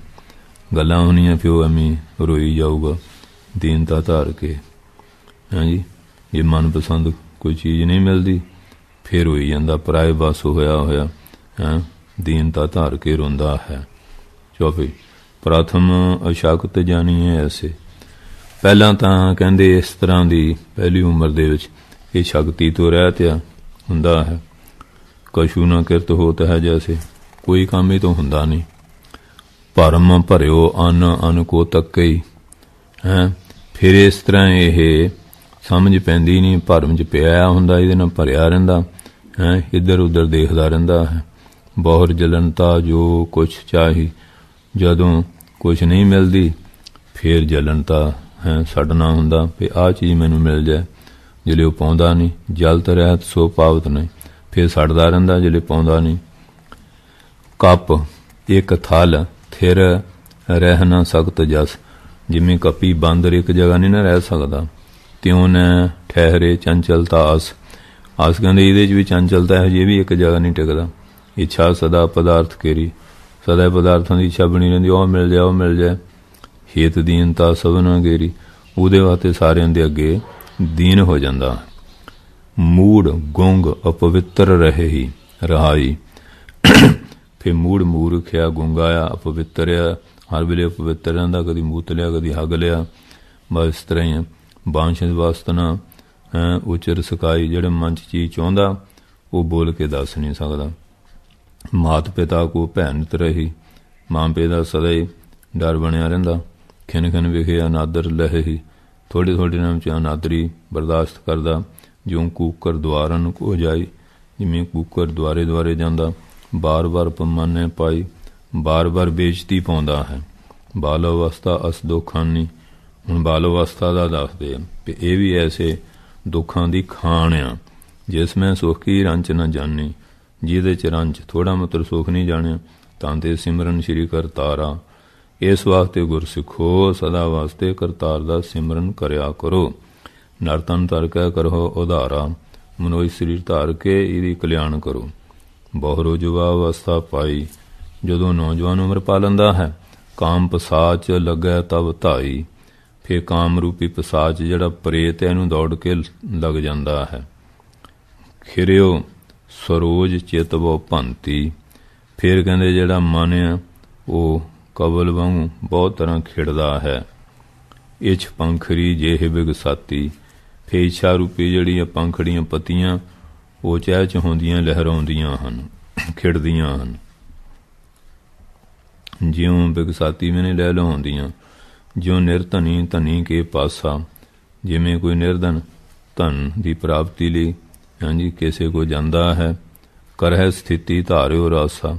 ਗੱਲਾਂ ਹੋਣੀਆਂ। ਪਿਓ ਐਵੇਂ ਰੋਈ ਜਾਊਗਾ ਦੀਨਤਾ ਧਾਰ ਕੇ। ਹਾਂਜੀ, ਜੇ ਮਨਪਸੰਦ ਕੋਈ ਚੀਜ਼ ਨਹੀਂ ਮਿਲਦੀ ਫਿਰ ਹੋਈ ਜਾਂਦਾ, ਪਰਾਏ ਬਸ ਹੋਇਆ ਦੀਨਤਾ ਧਾਰ ਕੇ ਰੋਂਦਾ ਹੈ। ਚੌਥੀ ਪ੍ਰਥਮ ਅਸ਼ਕਤ ਜਾਣੀਏ ਐਸੇ, ਪਹਿਲਾਂ ਤਾਂ ਕਹਿੰਦੇ ਇਸ ਤਰ੍ਹਾਂ ਦੀ ਪਹਿਲੀ ਉਮਰ ਦੇ ਵਿੱਚ ਇਹ ਸ਼ਕਤੀ ਤੋਂ ਰਹਿਤ ਹੁੰਦਾ ਹੈ। ਕਛੂ ਨਾ ਕਿਰਤ ਹੋਤ ਹੈ ਜੈਸੇ, ਕੋਈ ਕੰਮ ਹੀ ਤੋਂ ਹੁੰਦਾ ਨਹੀਂ। ਭਰਮ ਭਰਿਓ ਅਨ ਕੋ ਤੱਕਈ ਫਿਰ ਇਸ ਤਰ੍ਹਾਂ ਇਹ ਸਮਝ ਪੈਂਦੀ ਨਹੀਂ। ਭਰਮ 'ਚ ਪਿਆ ਹੁੰਦਾ, ਇਹਦੇ ਨਾਲ ਭਰਿਆ ਰਹਿੰਦਾ ਇੱਧਰ ਉੱਧਰ ਦੇਖਦਾ ਰਹਿੰਦਾ ਹੈ। ਬਹੁਰ ਜਲਨਤਾ ਜੋ ਕੁਛ ਚਾਹੀ, ਜਦੋਂ ਕੁਛ ਨਹੀਂ ਮਿਲਦੀ ਫਿਰ ਜਲਨਤਾ ਛੱਡਣਾ ਹੁੰਦਾ ਵੀ ਆਹ ਚੀਜ਼ ਮੈਨੂੰ ਮਿਲ ਜਾਏ। ਜਿਹੜੇ ਉਹ ਪਾਉਂਦਾ ਨਹੀਂ, ਜਲਤ ਰਹਿਤ ਸੋ ਪਾਵਤ ਨਹੀਂ, ਫਿਰ ਛੱਡਦਾ ਰਹਿੰਦਾ ਜਿਹੜੇ ਪਾਉਂਦਾ ਨਹੀਂ। ਕੱਪ ਇੱਕ ਥਲ ਥਿਰ ਰਹਿ ਨਾ ਸਕਤ ਜਸ, ਜਿਵੇਂ ਕੱਪੀ ਬਾਂਦਰ ਇੱਕ ਜਗ੍ਹਾ ਨਹੀਂ ਨਾ ਰਹਿ ਸਕਦਾ, ਤਿਉਂ ਨ ਠਹਿਰੇ ਚੰਚਲਤਾ ਆਸ। ਆਸ ਕਹਿੰਦੇ ਇਹਦੇ 'ਚ ਵੀ ਚੰਚਲਤਾ ਹੈ, ਜੇ ਵੀ ਇੱਕ ਜਗ੍ਹਾ ਨਹੀਂ ਟਿਕਦਾ। ਇੱਛਾ ਸਦਾ ਪਦਾਰਥ ਕੇਰੀ, ਸਦਾ ਪਦਾਰਥਾਂ ਦੀ ਇੱਛਾ ਬਣੀ ਰਹਿੰਦੀ, ਉਹ ਮਿਲ ਜਾਏ ਉਹ ਮਿਲ ਜਾਏ। ਹੇਤ ਦੀਨਤਾ ਸਭਨਾ ਗੇਰੀ, ਉਹਦੇ ਵਾਸਤੇ ਸਾਰਿਆਂ ਦੇ ਅੱਗੇ ਦੀਨ ਹੋ ਜਾਂਦਾ। ਮੂੜ ਗੁੰਗ ਅਪਵਿੱਤਰ ਰਹੇ ਹੀ ਰਹਾਈ, ਫਿਰ ਮੂੜ ਮੂਰਖਿਆ, ਗੁੰਗਾ ਆ, ਅਪਵਿੱਤਰ ਆ, ਹਰ ਵੇਲੇ ਅਪਵਿੱਤਰ ਰਹਿੰਦਾ, ਕਦੀ ਮੂਤ ਲਿਆ ਕਦੀ ਹੱਗ ਲਿਆ, ਬਸ ਇਸ ਤਰ੍ਹਾਂ ਹੀ। ਬਾਂਸ਼ ਵਾਸਤਨਾ ਉਚਰ ਸਕਾਈ, ਜਿਹੜੇ ਮਨ 'ਚ ਚੀਜ਼ ਚਾਹੁੰਦਾ ਉਹ ਬੋਲ ਕੇ ਦੱਸ ਨਹੀਂ ਸਕਦਾ। ਮਾਤ ਪਿਤਾ ਕੋ ਭੈਨਤ ਰਹੀ, ਮਾਂ ਪਿਓ ਦਾ ਸਦਾ ਹੀ ਡਰ ਬਣਿਆ ਰਹਿੰਦਾ। ਖਿਨ ਖਿਨ ਵਿਖੇ ਅਨਾਦਰ ਲਹੀ, ਥੋੜ੍ਹੇ ਥੋੜ੍ਹੇ ਨਾਮ 'ਚ ਅਨਾਦਰੀ ਬਰਦਾਸ਼ਤ ਕਰਦਾ। ਜਿਉਂ ਕੂਕਰ ਦੁਆਰਨ ਕੋ ਜਾਈ, ਜਿਵੇਂ ਕੂਕਰ ਦੁਆਰੇ ਦੁਆਰੇ ਜਾਂਦਾ। ਬਾਰ ਬਾਰ ਪਮਾਨੇ ਪਾਈ, ਬਾਰ ਬਾਰ ਬੇਇੱਜ਼ਤੀ ਪਾਉਂਦਾ ਹੈ। ਬਾਲ ਅਵਸਥਾ ਅਸ ਦੁੱਖਾਨੀ, ਹੁਣ ਬਾਲ ਅਵਸਥਾ ਦਾ ਦੱਸਦੇ ਆ ਕਿ ਇਹ ਵੀ ਐਸੇ ਦੁੱਖਾਂ ਦੀ ਖਾਣ ਆ ਜਿਸ ਮੈਂ ਸੁੱਖ ਕੀ ਰੰਚ ਨਾ ਜਾਣੀ, ਜਿਹਦੇ 'ਚ ਰੰਚ ਥੋੜ੍ਹਾ ਮਤਲਬ ਸੁੱਖ ਨਹੀਂ ਜਾਣਿਆ। ਤਾਂ ਤੇ ਸਿਮਰਨ ਸ਼੍ਰੀ ਕਰਤਾਰਾ, ਇਸ ਵਾਸਤੇ ਗੁਰ ਸਿੱਖੋ, ਸਦਾ ਵਾਸਤੇ ਕਰਤਾਰ ਦਾ ਸਿਮਰਨ ਕਰਿਆ ਕਰੋ। ਨਰ ਤਨ ਧਰ ਕੇ ਕਰੋ ਉਧਾਰਾ, ਮਨੋਈ ਸਰੀਰ ਧਾਰ ਕੇ ਇਹਦੀ ਕਲਿਆਣ ਕਰੋ। ਬਹੁਰੋ ਜੁਵਾ ਅਵਸਥਾ ਪਾਈ, ਜਦੋਂ ਨੌਜਵਾਨ ਉਮਰ ਪਾ ਲੈਂਦਾ ਹੈ। ਕਾਮ ਪਸਾਚ ਲੱਗੈ ਤਬ ਧਾਈ, ਫਿਰ ਕਾਮ ਰੂਪੀ ਪਸਾਚ ਜਿਹੜਾ ਪ੍ਰੇਤ ਹੈ ਇਹਨੂੰ ਦੌੜ ਕੇ ਲੱਗ ਜਾਂਦਾ ਹੈ। ਖਿਰਿਓ ਸਰੋਜ ਚਿਤਵੋ ਭੰਤੀ, ਫਿਰ ਕਹਿੰਦੇ ਜਿਹੜਾ ਮਨ ਆ ਉਹ ਕਬਲ ਵਾਂਗੂ ਬਹੁਤ ਤਰ੍ਹਾਂ ਖਿੜਦਾ ਹੈ। ਇਛ ਪੰਖਰੀ ਜੇਹ ਬਿਗਸਾਤੀ, ਫਿਰ ਇੱਛਾ ਰੂਪੀ ਜਿਹੜੀਆਂ ਪੰਖੜੀਆਂ ਪੱਤੀਆਂ ਉਹ ਚਹਿ ਚਹਾਉਂਦੀਆਂ ਲਹਿਰਾਉਂਦੀਆਂ ਹਨ, ਖਿੜਦੀਆਂ ਹਨ। ਜਿਉਂ ਬਿਗਸਾਤੀ ਮੈਨੇ ਲੈ ਲਹਾਉਂਦੀਆਂ। ਜਿਉਂ ਨਿਰਧਨੀ ਧਨੀ ਕੇ ਪਾਸਾ, ਜਿਵੇਂ ਕੋਈ ਨਿਰਧਨ ਧਨ ਦੀ ਪ੍ਰਾਪਤੀ ਲਈ ਹਾਂਜੀ ਕਿਸੇ ਕੋ ਜਾਂਦਾ ਹੈ। ਕਰਹਿ ਸਥਿਤੀ ਧਾਰਿਓ ਰਾਸਾ,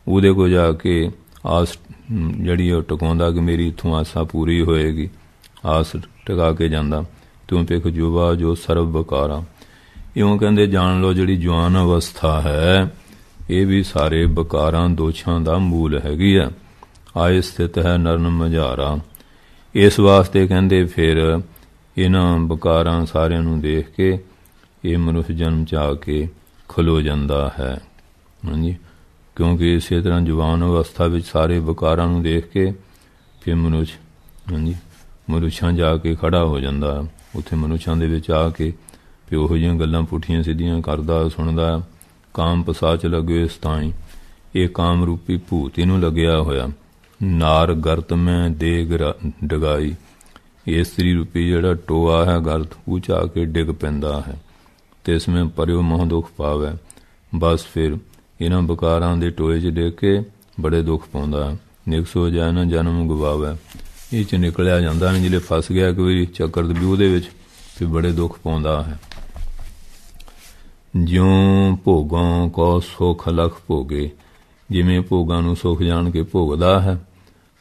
ਉਹਦੇ ਕੋਲ ਜਾ ਕੇ ਆਸ ਜਿਹੜੀ ਉਹ ਟਿਕਾਉਂਦਾ ਕਿ ਮੇਰੀ ਇੱਥੋਂ ਆਸਾ ਪੂਰੀ ਹੋਏਗੀ, ਆਸ ਟਿਕਾ ਕੇ ਜਾਂਦਾ। ਤੂੰ ਪਿਖ ਜੁਵਾ ਜੋ ਸਰਬ ਬਕਾਰਾ, ਇਉਂ ਕਹਿੰਦੇ ਜਾਣ ਲਓ ਜਿਹੜੀ ਜਵਾਨ ਅਵਸਥਾ ਹੈ ਇਹ ਵੀ ਸਾਰੇ ਬਕਾਰਾਂ ਦੋਸ਼ਾਂ ਦਾ ਮੂਲ ਹੈਗੀ ਆ। ਆਏ ਸਥਿਤ ਹੈ ਨਰਨ ਮਝਾਰਾ, ਇਸ ਵਾਸਤੇ ਕਹਿੰਦੇ ਫਿਰ ਇਹਨਾਂ ਬਕਾਰਾਂ ਸਾਰਿਆਂ ਨੂੰ ਦੇਖ ਕੇ ਇਹ ਮਨੁੱਖ ਜਨਮ 'ਚ ਆ ਕੇ ਖਲੋ ਜਾਂਦਾ ਹੈ। ਹਾਂਜੀ, ਕਿਉਂਕਿ ਇਸੇ ਤਰ੍ਹਾਂ ਜਵਾਨ ਅਵਸਥਾ ਵਿੱਚ ਸਾਰੇ ਬਕਾਰਾਂ ਨੂੰ ਦੇਖ ਕੇ ਫਿਰ ਮਨੁੱਖ ਹਾਂਜੀ ਮਨੁੱਖਾਂ ਜਾ ਕੇ ਖੜ੍ਹਾ ਹੋ ਜਾਂਦਾ। ਉੱਥੇ ਮਨੁੱਖਾਂ ਦੇ ਵਿੱਚ ਆ ਕੇ ਫਿਰ ਉਹੋ ਜਿਹੀਆਂ ਗੱਲਾਂ ਪੁੱਠੀਆਂ ਸਿੱਧੀਆਂ ਕਰਦਾ ਸੁਣਦਾ। ਕਾਮ ਪਸਾਚ ਲੱਗੇ ਸਤਾਈ, ਇਹ ਕਾਮ ਰੂਪੀ ਭੂਤ ਇਹਨੂੰ ਲੱਗਿਆ ਹੋਇਆ। ਨਾਰ ਗਰਤ ਮੈਂ ਦੇਗ ਡਗਾਈ, ਇਸਤਰੀ ਰੂਪੀ ਜਿਹੜਾ ਟੋਆ ਹੈ ਗਰਤ ਉਹ 'ਚ ਆ ਕੇ ਡਿੱਗ ਪੈਂਦਾ ਹੈ। ਤੇ ਇਸ ਵਿੱਚ ਪਰਿਓ ਮੋਹ ਦੁੱਖ ਪਾਵੇ, ਬਸ ਫਿਰ ਇਹਨਾਂ ਬਕਾਰਾਂ ਦੇ ਟੋਏ 'ਚ ਡਿੱਗ ਕੇ ਬੜੇ ਦੁੱਖ ਪਾਉਂਦਾ। ਨਿਕਸ ਹੋ ਜਾਏ ਨਾ ਜਨਮ ਗਵਾਵੇ, ਇਹ 'ਚ ਨਿਕਲਿਆ ਜਾਂਦਾ ਨਹੀਂ। ਜਿਹੜੇ ਫਸ ਗਿਆ ਕੋਈ ਚੱਕਰ ਦੇ ਵਿਊ ਦੇ ਵਿੱਚ ਫਿਰ ਬੜੇ ਦੁੱਖ ਪਾਉਂਦਾ ਹੈ। ਜਿਉਂ ਭੋਗਾਂ ਕੋ ਸੁਖ ਲਖ ਭੋਗੇ, ਜਿਵੇਂ ਭੋਗਾਂ ਨੂੰ ਸੁਖ ਜਾਣ ਕੇ ਭੋਗਦਾ ਹੈ।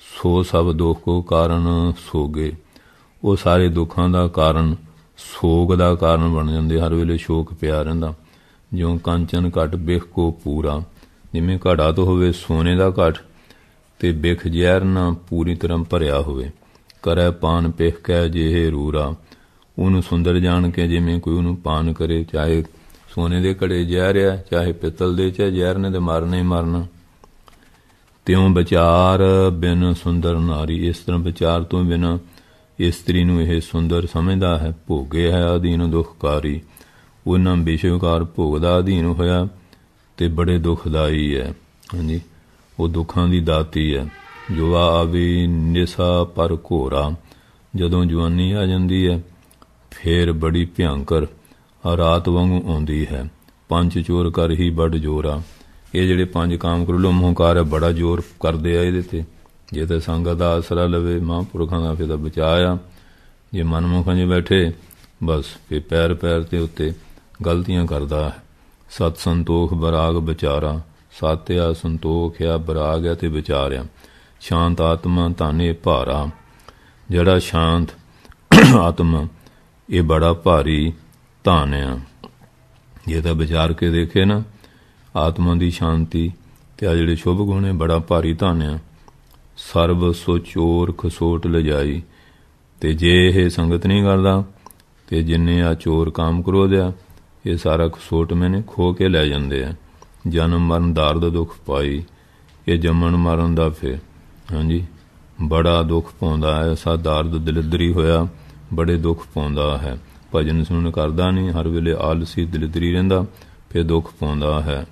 ਸੋ ਸਭ ਦੁੱਖ ਕੋ ਕਾਰਨ ਸੋਗੇ, ਉਹ ਸਾਰੇ ਦੁੱਖਾਂ ਦਾ ਕਾਰਨ ਸੋਗ ਦਾ ਕਾਰਨ ਬਣ ਜਾਂਦੇ। ਹਰ ਵੇਲੇ ਸ਼ੋਕ ਪਿਆ ਰਹਿੰਦਾ। ਜਿਉਂ ਕਾਂਚਨ ਘਟ ਬਿਖ ਕੋ ਪੂਰਾ, ਜਿਵੇਂ ਘੜਾ ਤੋਂ ਹੋਵੇ ਸੋਨੇ ਦਾ ਘਟ ਤੇ ਬਿਖ ਜ਼ਹਿਰ ਨਾ ਪੂਰੀ ਤਰ੍ਹਾਂ ਭਰਿਆ ਹੋਵੇ। ਕਰੈ ਪਾਨ ਪਿਖ ਕੈ ਜਿਹੇ ਰੂਰਾ, ਉਹਨੂੰ ਸੁੰਦਰ ਜਾਣ ਕੇ ਜਿਵੇਂ ਕੋਈ ਉਹਨੂੰ ਪਾਨ ਕਰੇ, ਚਾਹੇ ਸੋਨੇ ਦੇ ਘੜੇ ਜ਼ਹਿਰ ਆ ਚਾਹੇ ਪਿੱਤਲ ਦੇ, ਚਾਹੇ ਜ਼ਹਿਰ ਨੇ ਤੇ ਮਾਰਨਾ ਹੀ ਮਾਰਨਾ। ਤਿਉਂ ਵਿਚਾਰ ਬਿਨ ਸੁੰਦਰ ਨਾਰੀ, ਇਸ ਤਰ੍ਹਾਂ ਵਿਚਾਰ ਤੋਂ ਬਿਨਾਂ ਇਸਤਰੀ ਨੂੰ ਇਹ ਸੁੰਦਰ ਸਮਝਦਾ ਹੈ। ਭੋਗੇ ਹੈ ਅਧੀਨ ਦੁੱਖਕਾਰੀ, ਉਹਨਾਂ ਬੇਸ਼ੁਕਾਰ ਭੋਗ ਦਾ ਅਧੀਨ ਹੋਇਆ ਤੇ ਬੜੇ ਦੁੱਖਦਾਈ ਹੈ। ਹਾਂਜੀ, ਉਹ ਦੁੱਖਾਂ ਦੀ ਦਾਤੀ ਹੈ। ਜੁਵਾ ਆਵੇ ਨਿਸਾ ਪਰ ਘੋਰਾ, ਜਦੋਂ ਜਵਾਨੀ ਆ ਜਾਂਦੀ ਹੈ ਫਿਰ ਬੜੀ ਭਿਅੰਕਰ ਰਾਤ ਵਾਂਗੂ ਆਉਂਦੀ ਹੈ। ਪੰਜ ਚੋਰ ਕਰ ਹੀ ਬੜ ਜੋਰਾ, ਇਹ ਜਿਹੜੇ ਪੰਜ ਕਾਮ ਕਰੂਲੋ ਮਹੰਕਾਰ ਹੈ ਬੜਾ ਜ਼ੋਰ ਕਰਦੇ ਆ ਇਹਦੇ 'ਤੇ। ਜੇ ਤਾਂ ਸੰਗਤ ਦਾ ਆਸਰਾ ਲਵੇ ਮਹਾਂਪੁਰਖਾਂ ਦਾ ਫਿਰ ਤਾਂ ਬਚਾਅ ਆ। ਜੇ ਮਨਮੁਖਾਂ 'ਚ ਬੈਠੇ ਬਸ ਫਿਰ ਪੈਰ ਪੈਰ 'ਤੇ ਉੱਤੇ ਗਲਤੀਆਂ ਕਰਦਾ ਹੈ। ਸਤ ਸੰਤੋਖ ਬਰਾਗ ਵਿਚਾਰਾ, ਸਤ ਆ ਸੰਤੋਖ ਆ ਬਰਾਗ ਆ ਅਤੇ ਵਿਚਾਰਿਆ। ਸ਼ਾਂਤ ਆਤਮਾ ਧਾਨੇ ਭਾਰਾ, ਜਿਹੜਾ ਸ਼ਾਂਤ ਆਤਮਾ ਇਹ ਬੜਾ ਭਾਰੀ ਧਨ ਆ। ਜੇ ਤਾਂ ਵਿਚਾਰ ਕੇ ਦੇਖੇ ਨਾ ਆਤਮਾ ਦੀ ਸ਼ਾਂਤੀ ਅਤੇ ਆ ਜਿਹੜੇ ਸ਼ੁਭ ਗੁਣ ਹੈ ਬੜਾ ਭਾਰੀ ਧਨ ਆ। ਸਰਬ ਸੋ ਚੋਰ ਖਸੋਟ ਲਿਜਾਈ, ਅਤੇ ਜੇ ਇਹ ਸੰਗਤ ਨਹੀਂ ਕਰਦਾ ਅਤੇ ਜਿੰਨੇ ਆ ਚੋਰ ਕਾਮ ਕ੍ਰੋਧ ਆ ਇਹ ਸਾਰਾ ਖਸੋਟ ਮੈਨੇ ਖੋ ਕੇ ਲੈ ਜਾਂਦੇ ਆ। ਜਨਮ ਮਰਨ ਦਾਰਦ ਦੁੱਖ ਪਾਈ, ਇਹ ਜੰਮਣ ਮਰਨ ਦਾ ਫਿਰ ਹਾਂਜੀ ਬੜਾ ਦੁੱਖ ਪਾਉਂਦਾ ਹੈ। ਐਸਾ ਦਾਰਦ ਦਲਿੱਦਰੀ ਹੋਇਆ ਬੜੇ ਦੁੱਖ ਪਾਉਂਦਾ ਹੈ। ਭਜਨ ਸੁਣ ਕਰਦਾ ਨਹੀਂ, ਹਰ ਵੇਲੇ ਆਲਸੀ ਦਲਿੱਦਰੀ ਰਹਿੰਦਾ, ਫਿਰ ਦੁੱਖ ਪਾਉਂਦਾ ਹੈ।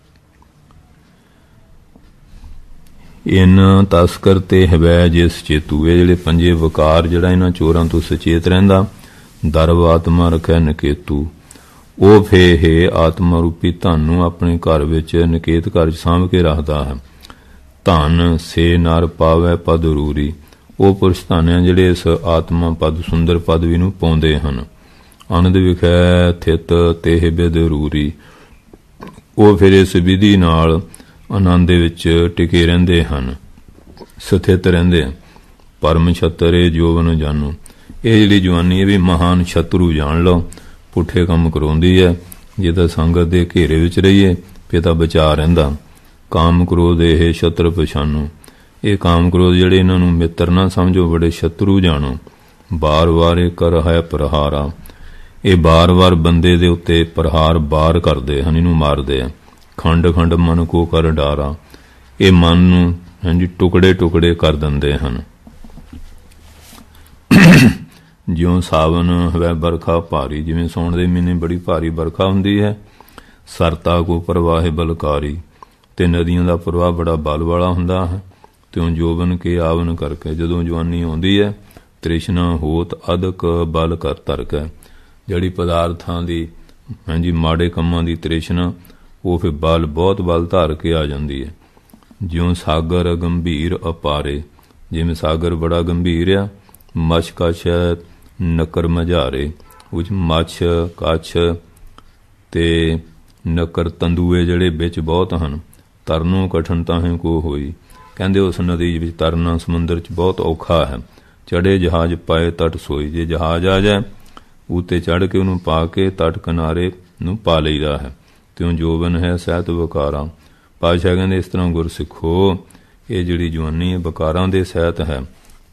ਇਨ ਤਸਕਰ ਤੇ ਹਵੈ ਜਿਸ ਚੇਤੂ, ਇਹ ਜਿਹੜੇ ਪੰਜੇ ਵਕਾਰ ਜਿਹੜਾ ਇਹਨਾਂ ਚੋਰਾਂ ਤੋਂ ਸੁਚੇਤ ਰਹਿੰਦਾ। ਦਰਵ ਆਤਮਾ ਰੱਖੈ ਨਕੇਤੂ, ਉਹ ਫੇ ਆਤਮਾ ਰੂਪੀ ਧਨ ਨੂੰ ਆਪਣੇ ਘਰ ਵਿੱਚ ਨਕੇਤ ਘਰ 'ਚ ਸਾਂਭ ਕੇ ਰੱਖਦਾ ਹੈ। ਧਨ ਸੇ ਨਰ ਪਾਵੈ ਪਦ ਰੂਰੀ। ਉਹ ਪੁਰਸ਼ ਧਨ ਆ ਜਿਹੜੇ ਇਸ ਆਤਮਾ ਪਦ ਸੁੰਦਰ ਪਦਵੀ ਨੂੰ ਪਾਉਂਦੇ ਹਨ। ਅਨੰਦ ਵਿਖੈ ਥਿਤ ਤੇਹ ਬਿਦ ਰੂਰੀ। ਉਹ ਫਿਰ ਇਸ ਵਿਧੀ ਨਾਲ ਆਨੰਦ ਦੇ ਵਿੱਚ ਟਿਕੇ ਰਹਿੰਦੇ ਹਨ, ਸਥਿਤ ਰਹਿੰਦੇ ਹਨ। ਪਰਮ ਛਤਰੇ ਜੋਵਨ ਜਾਨੋ। ਇਹ ਜਿਹੜੀ ਜਵਾਨੀ ਇਹ ਵੀ ਮਹਾਨ ਸ਼ਤਰੂ ਜਾਣ ਲਓ, ਪੁੱਠੇ ਕੰਮ ਕਰਾਉਂਦੀ ਹੈ। ਜੇ ਤਾਂ ਸੰਗਤ ਦੇ ਘੇਰੇ ਵਿੱਚ ਰਹੀਏ ਫਿਰ ਤਾਂ ਬਚਾ ਰਹਿੰਦਾ। ਕਾਮ ਕ੍ਰੋਧ ਇਹ ਸ਼ਤਰ ਪਛਾਨੋ। ਇਹ ਕਾਮ ਕ੍ਰੋਧ ਜਿਹੜੇ ਇਹਨਾਂ ਨੂੰ ਮਿੱਤਰ ਨਾ ਸਮਝੋ, ਬੜੇ ਸ਼ਤਰੂ ਜਾਣੋ। ਬਾਰ ਵਾਰ ਇਹ ਕਰ ਹੈ ਪ੍ਰਹਾਰਾ। ਇਹ ਬਾਰ ਵਾਰ ਬੰਦੇ ਦੇ ਉੱਤੇ ਪ੍ਰਹਾਰ ਬਾਰ ਕਰਦੇ ਹਨ, ਇਹਨੂੰ ਮਾਰਦੇ ਆ। ਖੰਡ ਖੰਡ ਮਨ ਕੋ ਕਰ ਡਾਰਾ। ਇਹ ਮਨ ਨੂੰ ਹਾਂਜੀ ਟੁਕੜੇ ਟੁਕੜੇ ਕਰ ਦਿੰਦੇ ਹਨ। ਜਿਉਂ ਸਾਵਨ ਹੋਵੇ ਬਰਖਾ ਭਾਰੀ। ਜਿਵੇਂ ਸਾਉਣ ਦੇ ਮਹੀਨੇ ਬੜੀ ਭਾਰੀ ਬਰਖਾ ਹੁੰਦੀ ਹੈ। ਸਰਤਾ ਕੋ ਪ੍ਰਵਾਹ ਬਲਕਾਰੀ। ਤੇ ਨਦੀਆਂ ਦਾ ਪ੍ਰਵਾਹ ਬੜਾ ਬਲ ਵਾਲਾ ਹੁੰਦਾ ਹੈ। ਤਿਉਂ ਜੋਬਨ ਕੇ ਆਵਨ ਕਰਕੇ। ਜਦੋਂ ਜਵਾਨੀ ਆਉਂਦੀ ਹੈ ਤ੍ਰਿਸ਼ਨਾ ਹੋਤ ਅਦਕ ਬਲ ਕਰ ਤਰਕ। ਜਿਹੜੀ ਪਦਾਰਥਾਂ ਦੀ ਹਾਂਜੀ ਮਾੜੇ ਕੰਮਾਂ ਦੀ ਤ੍ਰਿਸ਼ਨਾ ਉਹ ਫਿਰ ਬਹੁਤ ਬਲ ਧਾਰ ਕੇ ਆ ਜਾਂਦੀ ਹੈ। ਜਿਉਂ ਸਾਗਰ ਗੰਭੀਰ ਅਪਾਰੇ। ਜਿਵੇਂ ਸਾਗਰ ਬੜਾ ਗੰਭੀਰ ਆ। ਮੱਛ ਕਛ ਨਕਰ ਮਝਾਰੇ। ਉਹ 'ਚ ਮੱਛ ਕੱਛ ਤੇ ਨਕਰ ਤੰਦੂਏ ਜਿਹੜੇ ਵਿੱਚ ਬਹੁਤ ਹਨ। ਤਰਨੋਂ ਕਠਨ ਤਾਹੇ ਕੋ ਹੋਈ। ਕਹਿੰਦੇ ਉਸ ਨਦੀ ਵਿੱਚ ਤਰਨਾ ਸਮੁੰਦਰ 'ਚ ਬਹੁਤ ਔਖਾ ਹੈ। ਚੜੇ ਜਹਾਜ਼ ਪਾਏ ਤਟ ਸੋਈ। ਜੇ ਜਹਾਜ਼ ਆ ਜਾਏ ਉੱਤੇ ਚੜ੍ਹ ਕੇ ਉਹਨੂੰ ਪਾ ਕੇ ਤਟ ਕਿਨਾਰੇ ਨੂੰ ਪਾ ਲਈਦਾ ਹੈ। ਤਿਉਂ ਜੋਬਨ ਹੈ ਸਹਿਤ ਵਕਾਰਾਂ। ਪਾਤਸ਼ਾਹ ਕਹਿੰਦੇ ਇਸ ਤਰ੍ਹਾਂ ਗੁਰ ਸਿੱਖੋ, ਇਹ ਜਿਹੜੀ ਜਵਾਨੀ ਹੈ ਵਕਾਰਾਂ ਦੇ ਸਹਿਤ ਹੈ।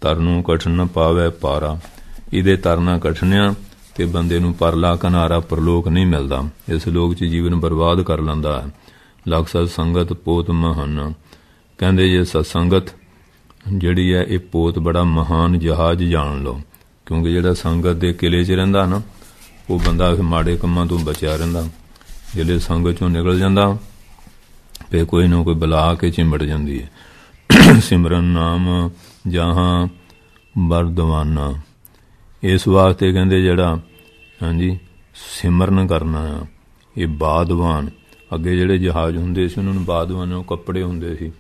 ਤਰਨੋਂ ਕਠਨ ਨ ਪਾਵੈ ਪਾਰਾ। ਇਹਦੇ ਤਰਨਾ ਕਠਨਿਆ ਤੇ ਬੰਦੇ ਨੂੰ ਪਰਲਾ ਕਿਨਾਰਾ ਪਰਲੋਕ ਨਹੀਂ ਮਿਲਦਾ। ਇਸ ਲੋਕ 'ਚ ਜੀਵਨ ਬਰਬਾਦ ਕਰ ਲੈਂਦਾ ਹੈ। ਲਖ ਸਤ ਸੰਗਤ ਪੋਤ ਮਹਾਨਾ। ਕਹਿੰਦੇ ਜੇ ਸਤਸੰਗਤ ਜਿਹੜੀ ਹੈ ਇਹ ਪੋਤ ਬੜਾ ਮਹਾਨ ਜਹਾਜ਼ ਜਾਣ ਲਓ। ਕਿਉਂਕਿ ਜਿਹੜਾ ਸੰਗਤ ਦੇ ਕਿਲੇ 'ਚ ਰਹਿੰਦਾ ਨਾ ਉਹ ਬੰਦਾ ਮਾੜੇ ਕੰਮਾਂ ਤੋਂ ਬਚਿਆ ਰਹਿੰਦਾ। ਜਿਹੜੇ ਸੰਗਤ 'ਚੋਂ ਨਿਕਲ ਜਾਂਦਾ ਫਿਰ ਕੋਈ ਨਾ ਕੋਈ ਬਲਾ ਆ ਕੇ ਚਿੰਬੜ ਜਾਂਦੀ ਹੈ। ਸਿਮਰਨ ਨਾਮ ਜਹਾਂ ਬਰਦਵਾਨਾ। ਇਸ ਵਾਸਤੇ ਕਹਿੰਦੇ ਜਿਹੜਾ ਹਾਂਜੀ ਸਿਮਰਨ ਕਰਨਾ ਆ ਇਹ ਬਾਦਵਾਨ। ਅੱਗੇ ਜਿਹੜੇ ਜਹਾਜ਼ ਹੁੰਦੇ ਸੀ ਉਹਨਾਂ ਨੂੰ ਬਾਦਵਾਨ ਉਹ ਕੱਪੜੇ ਹੁੰਦੇ ਸੀ।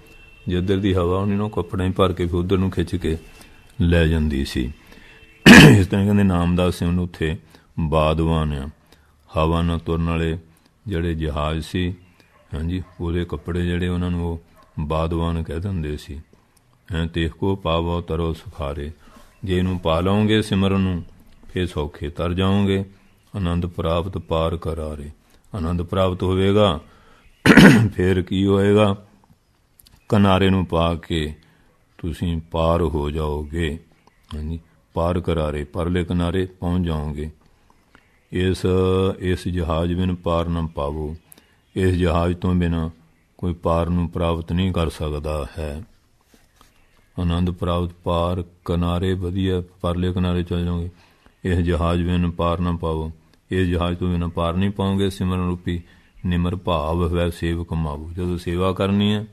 ਜਿੱਧਰ ਦੀ ਹਵਾ ਉਹਨਾਂ ਨੂੰ ਕੱਪੜੇ ਭਰ ਕੇ ਫਿਰ ਉੱਧਰ ਨੂੰ ਖਿੱਚ ਕੇ ਲੈ ਜਾਂਦੀ ਸੀ। ਇਸ ਤਰ੍ਹਾਂ ਕਹਿੰਦੇ ਨਾਮਦਾਸ ਸਿੰਘ ਨੂੰ ਉੱਥੇ ਬਾਦਵਾਨ ਆ। ਹਵਾ ਨਾਲ ਤੁਰਨ ਵਾਲੇ ਜਿਹੜੇ ਜਹਾਜ਼ ਸੀ ਹਾਂਜੀ ਉਹਦੇ ਕੱਪੜੇ ਜਿਹੜੇ ਉਹਨਾਂ ਨੂੰ ਉਹ ਬਾਦਵਾਨ ਕਹਿ ਦਿੰਦੇ ਸੀ। ਤੇਖ ਕੋ ਪਾਵੋ ਤਰੋ ਸੁਖਾਰੇ। ਜੇ ਇਹਨੂੰ ਪਾ ਲਓਗੇ ਸਿਮਰਨ ਨੂੰ ਫਿਰ ਸੌਖੇ ਤਰ ਜਾਓਗੇ। ਆਨੰਦ ਪ੍ਰਾਪਤ ਪਾਰ ਕਰਾਰੇ। ਆਨੰਦ ਪ੍ਰਾਪਤ ਹੋਵੇਗਾ ਫਿਰ ਕੀ ਹੋਏਗਾ? ਕਿਨਾਰੇ ਨੂੰ ਪਾ ਕੇ ਤੁਸੀਂ ਪਾਰ ਹੋ ਜਾਓਗੇ। ਹਾਂਜੀ ਪਾਰ ਕਰਾਰੇ ਪਰਲੇ ਕਿਨਾਰੇ ਪਹੁੰਚ ਜਾਓਗੇ। ਇਸ ਜਹਾਜ਼ ਬਿਨ ਪਾਰ ਨਾ ਪਾਵੋ। ਇਸ ਜਹਾਜ਼ ਤੋਂ ਬਿਨਾਂ ਕੋਈ ਪਾਰ ਨੂੰ ਪ੍ਰਾਪਤ ਨਹੀਂ ਕਰ ਸਕਦਾ ਹੈ। ਆਨੰਦ ਪ੍ਰਾਪਤ ਪਾਰ ਕਿਨਾਰੇ ਵਧੀਆ ਪਰਲੇ ਕਿਨਾਰੇ ਚਲ ਜਾਓਗੇ। ਇਸ ਜਹਾਜ਼ ਬਿਨ ਪਾਰ ਨਾ ਪਾਵੋ। ਇਸ ਜਹਾਜ਼ ਤੋਂ ਬਿਨਾਂ ਪਾਰ ਨਹੀਂ ਪਾਓਗੇ। ਸਿਮਰਨ ਰੂਪੀ ਨਿਮਰ ਭਾਵ ਵੈ ਸੇਵ ਕਮਾਵੋ। ਜਦੋਂ ਸੇਵਾ ਕਰਨੀ ਹੈ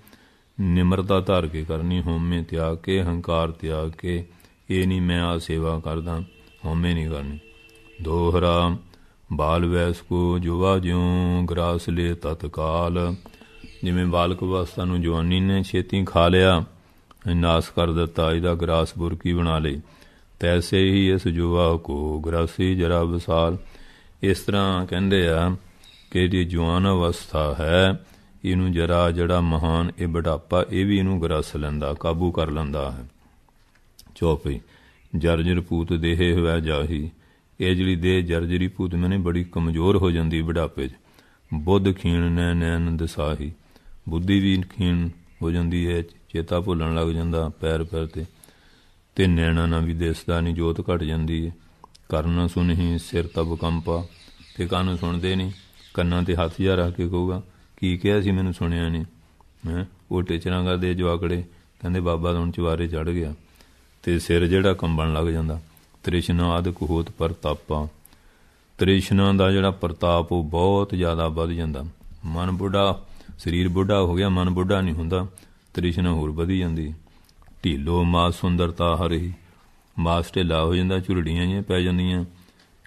ਨਿਮਰਤਾ ਧਾਰ ਕੇ ਕਰਨੀ। ਹਉਮੈ ਤਿਆਗ ਕੇ ਹੰਕਾਰ ਤਿਆਗ ਕੇ। ਇਹ ਨਹੀਂ ਮੈਂ ਆ ਸੇਵਾ ਕਰਦਾ ਹਉਮੈ ਨਹੀਂ ਕਰਨੀ। ਦੋਹਰਾ ਬਾਲ ਵੈਸ ਕੋ ਜੁਵਾ ਜਿਉਂ ਗਰਾਸ ਲੇ ਤਤਕਾਲ। ਜਿਵੇਂ ਬਾਲਕ ਅਵਸਥਾ ਨੂੰ ਜਵਾਨੀ ਨੇ ਛੇਤੀ ਖਾ ਲਿਆ ਨਾਸ ਕਰ ਦਿੱਤਾ, ਇਹਦਾ ਗਰਾਸ ਬੁਰਕੀ ਬਣਾ ਲਈ, ਤੈਸੇ ਹੀ ਇਸ ਜੁਵਾ ਕੋ ਗਰਾਸੀ ਜਰਾ ਵਿਸਾਲ। ਇਸ ਤਰ੍ਹਾਂ ਕਹਿੰਦੇ ਆ ਕਿ ਜਿਹੜੀ ਜਵਾਨ ਅਵਸਥਾ ਹੈ ਇਹਨੂੰ ਜਰਾ ਜਿਹੜਾ ਮਹਾਨ ਇਹ ਬੁਢਾਪਾ ਇਹ ਵੀ ਇਹਨੂੰ ਗਰਸ ਲੈਂਦਾ, ਕਾਬੂ ਕਰ ਲੈਂਦਾ ਹੈ। ਚੌਪਈ ਜਰਜਰ ਪੂਤ ਦੇਹੇ ਹੋਇਆ ਜਾਹੀ। ਇਹ ਜਿਹੜੀ ਦੇਹ ਜਰਜਰੀ ਭੂਤ ਮੈਨੇ ਬੜੀ ਕਮਜ਼ੋਰ ਹੋ ਜਾਂਦੀ ਬੁਢਾਪੇ 'ਚ। ਬੁੱਧ ਖੀਣ ਨੈ ਨੈਣ ਦਸਾਹੀ। ਬੁੱਧੀ ਵੀ ਖੀਣ ਹੋ ਜਾਂਦੀ ਹੈ, ਚੇਤਾ ਭੁੱਲਣ ਲੱਗ ਜਾਂਦਾ ਪੈਰ ਪੈਰ ਤੇ ਨੈਣਾ ਨਾਲ ਵੀ ਦਿਸਦਾ ਨਹੀਂ, ਜੋਤ ਘਟ ਜਾਂਦੀ ਹੈ। ਕਰਨ ਸੁਣਹੀ ਸਿਰ ਤਬ ਕੰਪਾ। ਤੇ ਕੰਨ ਸੁਣਦੇ ਨਹੀਂ, ਕੰਨਾਂ 'ਤੇ ਹੱਥ ਜਿਹਾ ਰੱਖ ਕੇ ਕਹੂਗਾ ਕੀ ਕਿਹਾ ਸੀ ਮੈਨੂੰ ਸੁਣਿਆ ਨਹੀਂ। ਉਹ ਟੀਚਰਾਂ ਕਰਦੇ ਜਵਾਕੜੇ ਕਹਿੰਦੇ ਬਾਬਾ ਤਾਂ ਹੁਣ ਚੁਬਾਰੇ ਚੜ੍ਹ ਗਿਆ। ਤੇ ਸਿਰ ਜਿਹੜਾ ਕੰਬਣ ਲੱਗ ਜਾਂਦਾ। ਤ੍ਰਿਸ਼ਨਾ ਆਦਿਕ ਹੋਤ ਪ੍ਰਤਾਪਾ। ਤ੍ਰਿਸ਼ਨਾ ਦਾ ਜਿਹੜਾ ਪ੍ਰਤਾਪ ਉਹ ਬਹੁਤ ਜ਼ਿਆਦਾ ਵੱਧ ਜਾਂਦਾ। ਮਨ ਬੁੱਢਾ ਸਰੀਰ ਬੁੱਢਾ ਹੋ ਗਿਆ, ਮਨ ਬੁੱਢਾ ਨਹੀਂ ਹੁੰਦਾ। ਤ੍ਰਿਸ਼ਨਾ ਹੋਰ ਵਧੀ ਜਾਂਦੀ। ਢੀਲੋ ਮਾਸ ਸੁੰਦਰਤਾ ਹਰੀ। ਮਾਸ ਢਿੱਲਾ ਹੋ ਜਾਂਦਾ, ਝੁਰੜੀਆਂ ਜਿਹੀਆਂ ਪੈ ਜਾਂਦੀਆਂ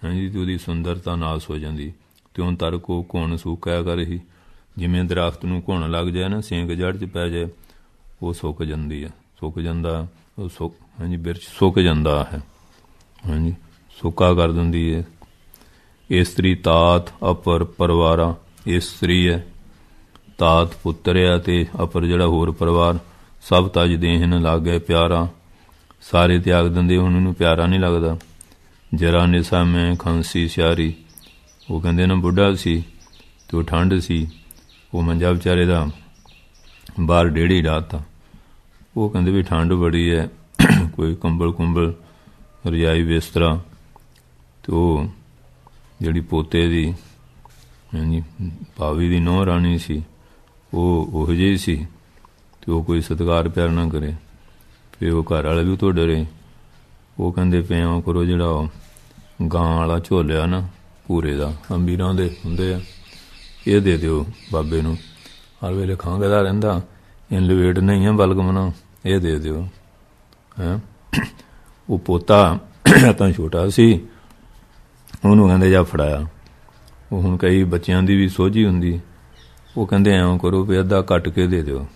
ਹਾਂਜੀ ਅਤੇ ਉਹਦੀ ਸੁੰਦਰਤਾ ਨਾਸ ਹੋ ਜਾਂਦੀ। ਤਿਉਂ ਤਰ ਕੋ ਘੁਣ ਸੂਕਿਆ ਕਰਹੀ। ਜਿਵੇਂ ਦਰੱਖਤ ਨੂੰ ਘੁਣ ਲੱਗ ਜਾਏ ਨਾ, ਸੇਂਕ ਜੜ੍ਹ 'ਚ ਪੈ ਜਾਏ ਉਹ ਸੁੱਕ ਜਾਂਦੀ ਹੈ, ਸੁੱਕ ਜਾਂਦਾ, ਉਹ ਸੁੱਕ, ਹਾਂਜੀ, ਬਿਰਛ ਸੁੱਕ ਜਾਂਦਾ ਹੈ, ਹਾਂਜੀ, ਸੁੱਕਾ ਕਰ ਦਿੰਦੀ ਹੈ। ਇਸਤਰੀ ਤਾਤ ਅਪਰ ਪਰਿਵਾਰਾ, ਇਸਤਰੀ ਹੈ, ਤਾਤ ਪੁੱਤਰ ਆ, ਅਤੇ ਅਪਰ ਜਿਹੜਾ ਹੋਰ ਪਰਿਵਾਰ, ਸਭ ਤਜ ਦੇਹਨ ਲਾਗੇ ਪਿਆਰਾ, ਸਾਰੇ ਤਿਆਗ ਦਿੰਦੇ, ਹੁਣ ਇਹਨੂੰ ਪਿਆਰਾ ਨਹੀਂ ਲੱਗਦਾ। ਜਰਾ ਨਿਸਾ ਮੈਂ ਖਾਂਸੀ ਸਿਆਰੀ, ਉਹ ਕਹਿੰਦੇ ਨਾ ਬੁੱਢਾ ਸੀ ਅਤੇ ਉਹ ਠੰਡ ਸੀ, ਉਹ ਮੰਜਾ ਵਿਚਾਰੇ ਦਾ ਬਾਹਰ ਡੇਢੀ ਡਾਹਤਾ। ਉਹ ਕਹਿੰਦੇ ਵੀ ਠੰਡ ਬੜੀ ਹੈ, ਕੋਈ ਕੰਬਲ ਕੁੰਬਲ ਰਜਾਈ ਬਿਸਤਰਾ। ਅਤੇ ਉਹ ਜਿਹੜੀ ਪੋਤੇ ਦੀ, ਹਾਂਜੀ, ਭਾਵੀ ਦੀ ਨੂੰਹ ਰਾਣੀ ਸੀ, ਉਹ ਉਹੋ ਜਿਹੀ ਸੀ, ਅਤੇ ਉਹ ਕੋਈ ਸਤਿਕਾਰ ਪਿਆਰ ਨਾ ਕਰੇ। ਫਿਰ ਉਹ ਘਰ ਵਾਲੇ ਵੀ ਤੋਂ ਡਰੇ। ਉਹ ਕਹਿੰਦੇ ਪਿਆ ਕਰੋ, ਜਿਹੜਾ ਗਾਂ ਵਾਲਾ ਝੋਲਿਆ ਨਾ ਭੂਰੇ ਦਾ, ਅਮੀਰਾਂ ਦੇ ਹੁੰਦੇ ਆ, ਇਹ ਦੇ ਦਿਓ ਬਾਬੇ ਨੂੰ, ਹਰ ਵੇਲੇ ਖੰਘਦਾ ਰਹਿੰਦਾ, ਇਹਨ ਲਵੇਟ ਨਹੀਂ ਹੈ ਬਲਗਮਨਾ, ਇਹ ਦੇ ਦਿਓ। ਹੈਂ, ਉਹ ਪੋਤਾ ਤਾਂ ਛੋਟਾ ਸੀ, ਉਹਨੂੰ ਕਹਿੰਦੇ ਜਾ ਫੜਾਇਆ। ਉਹ ਹੁਣ ਕਈ ਬੱਚਿਆਂ ਦੀ ਵੀ ਸੋਝੀ ਹੁੰਦੀ, ਉਹ ਕਹਿੰਦੇ ਐਂ ਕਰੋ ਵੀ ਅੱਧਾ ਕੱਟ ਕੇ ਦੇ ਦਿਓ।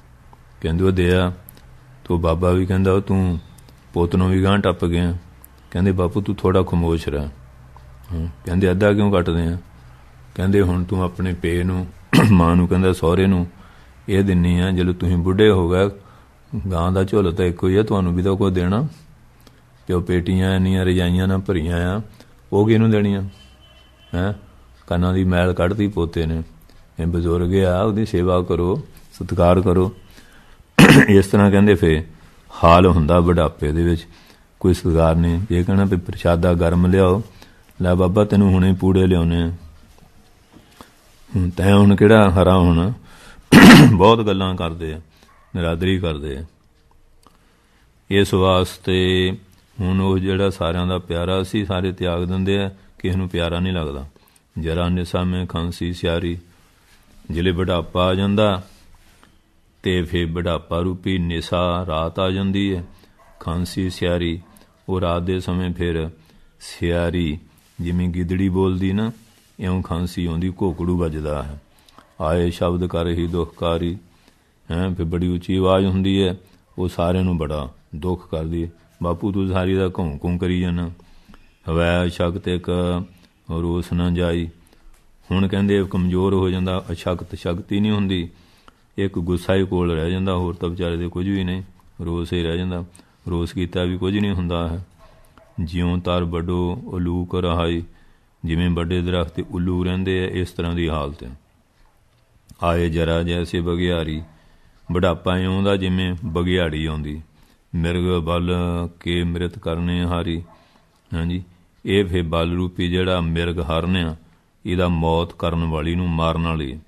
ਕਹਿੰਦੇ ਉਹ ਦਿਆ, ਤੋ ਬਾਬਾ ਵੀ ਕਹਿੰਦਾ ਉਹ ਤੂੰ ਪੁੱਤ ਨੂੰ ਵੀ ਗਾਂਹ ਟੱਪ ਗਿਆ। ਕਹਿੰਦੇ ਬਾਪੂ ਤੂੰ ਥੋੜ੍ਹਾ ਖਾਮੋਸ਼ ਰਹਿ। ਕਹਿੰਦੇ ਅੱਧਾ ਕਿਉਂ ਕੱਟਦੇ ਆ? ਕਹਿੰਦੇ ਹੁਣ ਤੂੰ ਆਪਣੇ ਪੇ ਨੂੰ, ਮਾਂ ਨੂੰ, ਕਹਿੰਦਾ ਸਹੁਰੇ ਨੂੰ ਇਹ ਦਿੰਨੀ ਆ, ਜਦੋਂ ਤੁਸੀਂ ਬੁੱਢੇ ਹੋ ਗਏ, ਗਾਂ ਦਾ ਝੁੱਲ ਤਾਂ ਇੱਕੋ ਹੀ ਆ, ਤੁਹਾਨੂੰ ਵੀ ਤਾਂ ਕੁਝ ਦੇਣਾ। ਜੋ ਪੇਟੀਆਂ ਇੰਨੀਆਂ ਰਜਾਈਆਂ ਨਾਲ ਭਰੀਆਂ ਆ, ਉਹ ਕਿਹਨੂੰ ਦੇਣੀਆਂ? ਹੈਂ, ਕੰਨਾਂ ਦੀ ਮੈਲ ਕੱਢਤੀ ਪੋਤੇ ਨੇ। ਇਹ ਬਜ਼ੁਰਗ ਆ, ਉਹਦੀ ਸੇਵਾ ਕਰੋ, ਸਤਿਕਾਰ ਕਰੋ। ਇਸ ਤਰ੍ਹਾਂ ਕਹਿੰਦੇ ਫਿਰ ਹਾਲ ਹੁੰਦਾ ਬੁਢਾਪੇ ਦੇ ਵਿੱਚ, ਕੋਈ ਸਤਿਕਾਰ ਨਹੀਂ। ਜੇ ਕਹਿਣਾ ਵੀ ਪ੍ਰਸ਼ਾਦਾ ਗਰਮ ਲਿਆਓ, ਲੈ ਬਾਬਾ ਤੈਨੂੰ ਹੁਣੇ ਪੂੜੇ ਲਿਆਉਣੇ ਆ, ਤੈਂ ਹੁਣ ਕਿਹੜਾ ਹਰਾ ਹੋਣਾ। ਬਹੁਤ ਗੱਲਾਂ ਕਰਦੇ ਆ, ਨਿਰਾਦਰੀ ਕਰਦੇ ਆ। ਇਸ ਵਾਸਤੇ ਹੁਣ ਉਹ ਜਿਹੜਾ ਸਾਰਿਆਂ ਦਾ ਪਿਆਰਾ ਸੀ, ਸਾਰੇ ਤਿਆਗ ਦਿੰਦੇ ਆ, ਕਿਸੇ ਨੂੰ ਪਿਆਰਾ ਨਹੀਂ ਲੱਗਦਾ। ਜਰਾ ਨਿਸਾ ਮੈਂ ਖਾਂਸੀ ਸਿਆਰੀ, ਜਿਹੜੇ ਬੁਢਾਪਾ ਆ ਜਾਂਦਾ ਅਤੇ ਫਿਰ ਬੁਢਾਪਾ ਰੂਪੀ ਨਿਸਾ ਰਾਤ ਆ ਜਾਂਦੀ ਹੈ, ਖਾਂਸੀ ਸਿਆਰੀ, ਉਹ ਰਾਤ ਦੇ ਸਮੇਂ ਫਿਰ ਸਿਆਰੀ, ਜਿਵੇਂ ਗਿੱਦੜੀ ਬੋਲਦੀ ਨਾ, ਇਉਂ ਖਾਂਸੀ ਆਉਂਦੀ, ਘੋਕੜੂ ਵੱਜਦਾ ਹੈ। ਆਏ ਸ਼ਬਦ ਕਰ ਹੀ ਦੁੱਖਕਾਰੀ, ਹੈਂ, ਫਿਰ ਬੜੀ ਉੱਚੀ ਆਵਾਜ਼ ਹੁੰਦੀ ਹੈ, ਉਹ ਸਾਰਿਆਂ ਨੂੰ ਬੜਾ ਦੁੱਖ ਕਰਦੀ ਹੈ। ਬਾਪੂ ਤੂੰ ਸਾਰੀ ਦਾ ਘੂੰ ਘੂੰ ਕਰੀ ਜਾਣਾ। ਹਵੈ ਸ਼ਕਤ ਇੱਕ ਰੋਸ ਨਾ ਜਾਈ, ਹੁਣ ਕਹਿੰਦੇ ਕਮਜ਼ੋਰ ਹੋ ਜਾਂਦਾ, ਅਸ਼ਕਤ ਸ਼ਕਤੀ ਨਹੀਂ ਹੁੰਦੀ, ਇੱਕ ਗੁੱਸਾ ਹੀ ਕੋਲ ਰਹਿ ਜਾਂਦਾ, ਹੋਰ ਤਾਂ ਵਿਚਾਰੇ ਦੇ ਕੁਝ ਵੀ ਨਹੀਂ, ਰੋਸ ਹੀ ਰਹਿ ਜਾਂਦਾ। ਰੋਸ ਕੀਤਾ ਵੀ ਕੁਝ ਨਹੀਂ ਹੁੰਦਾ ਹੈ। ਜਿਉਂ ਤਰ ਵੱਡੋ ਉਲੂਕ ਰਹਾਈ, ਜਿਵੇਂ ਵੱਡੇ ਦਰਖਤ 'ਤੇ ਉੱਲੂ ਰਹਿੰਦੇ ਆ, ਇਸ ਤਰ੍ਹਾਂ ਦੀ ਹਾਲਤ ਹੈ। ਆਏ ਜਰਾ ਜੈਸੇ ਬਗਿਆਰੀ, ਬੁਢਾਪਾ ਇਉਂ ਦਾ ਜਿਵੇਂ ਬਗਿਆੜੀ ਆਉਂਦੀ। ਮਿਰਗ ਬਲ ਕੇ ਮ੍ਰਿਤ ਕਰਨੇ ਹਾਰੀ, ਹਾਂਜੀ, ਇਹ ਫਿਰ ਬਲ ਰੂਪੀ ਜਿਹੜਾ ਮਿਰਗ ਹਰਨ ਆ, ਇਹਦਾ ਮੌਤ ਕਰਨ ਵਾਲੀ ਨੂੰ ਮਾਰਨ ਵਾਲੀ।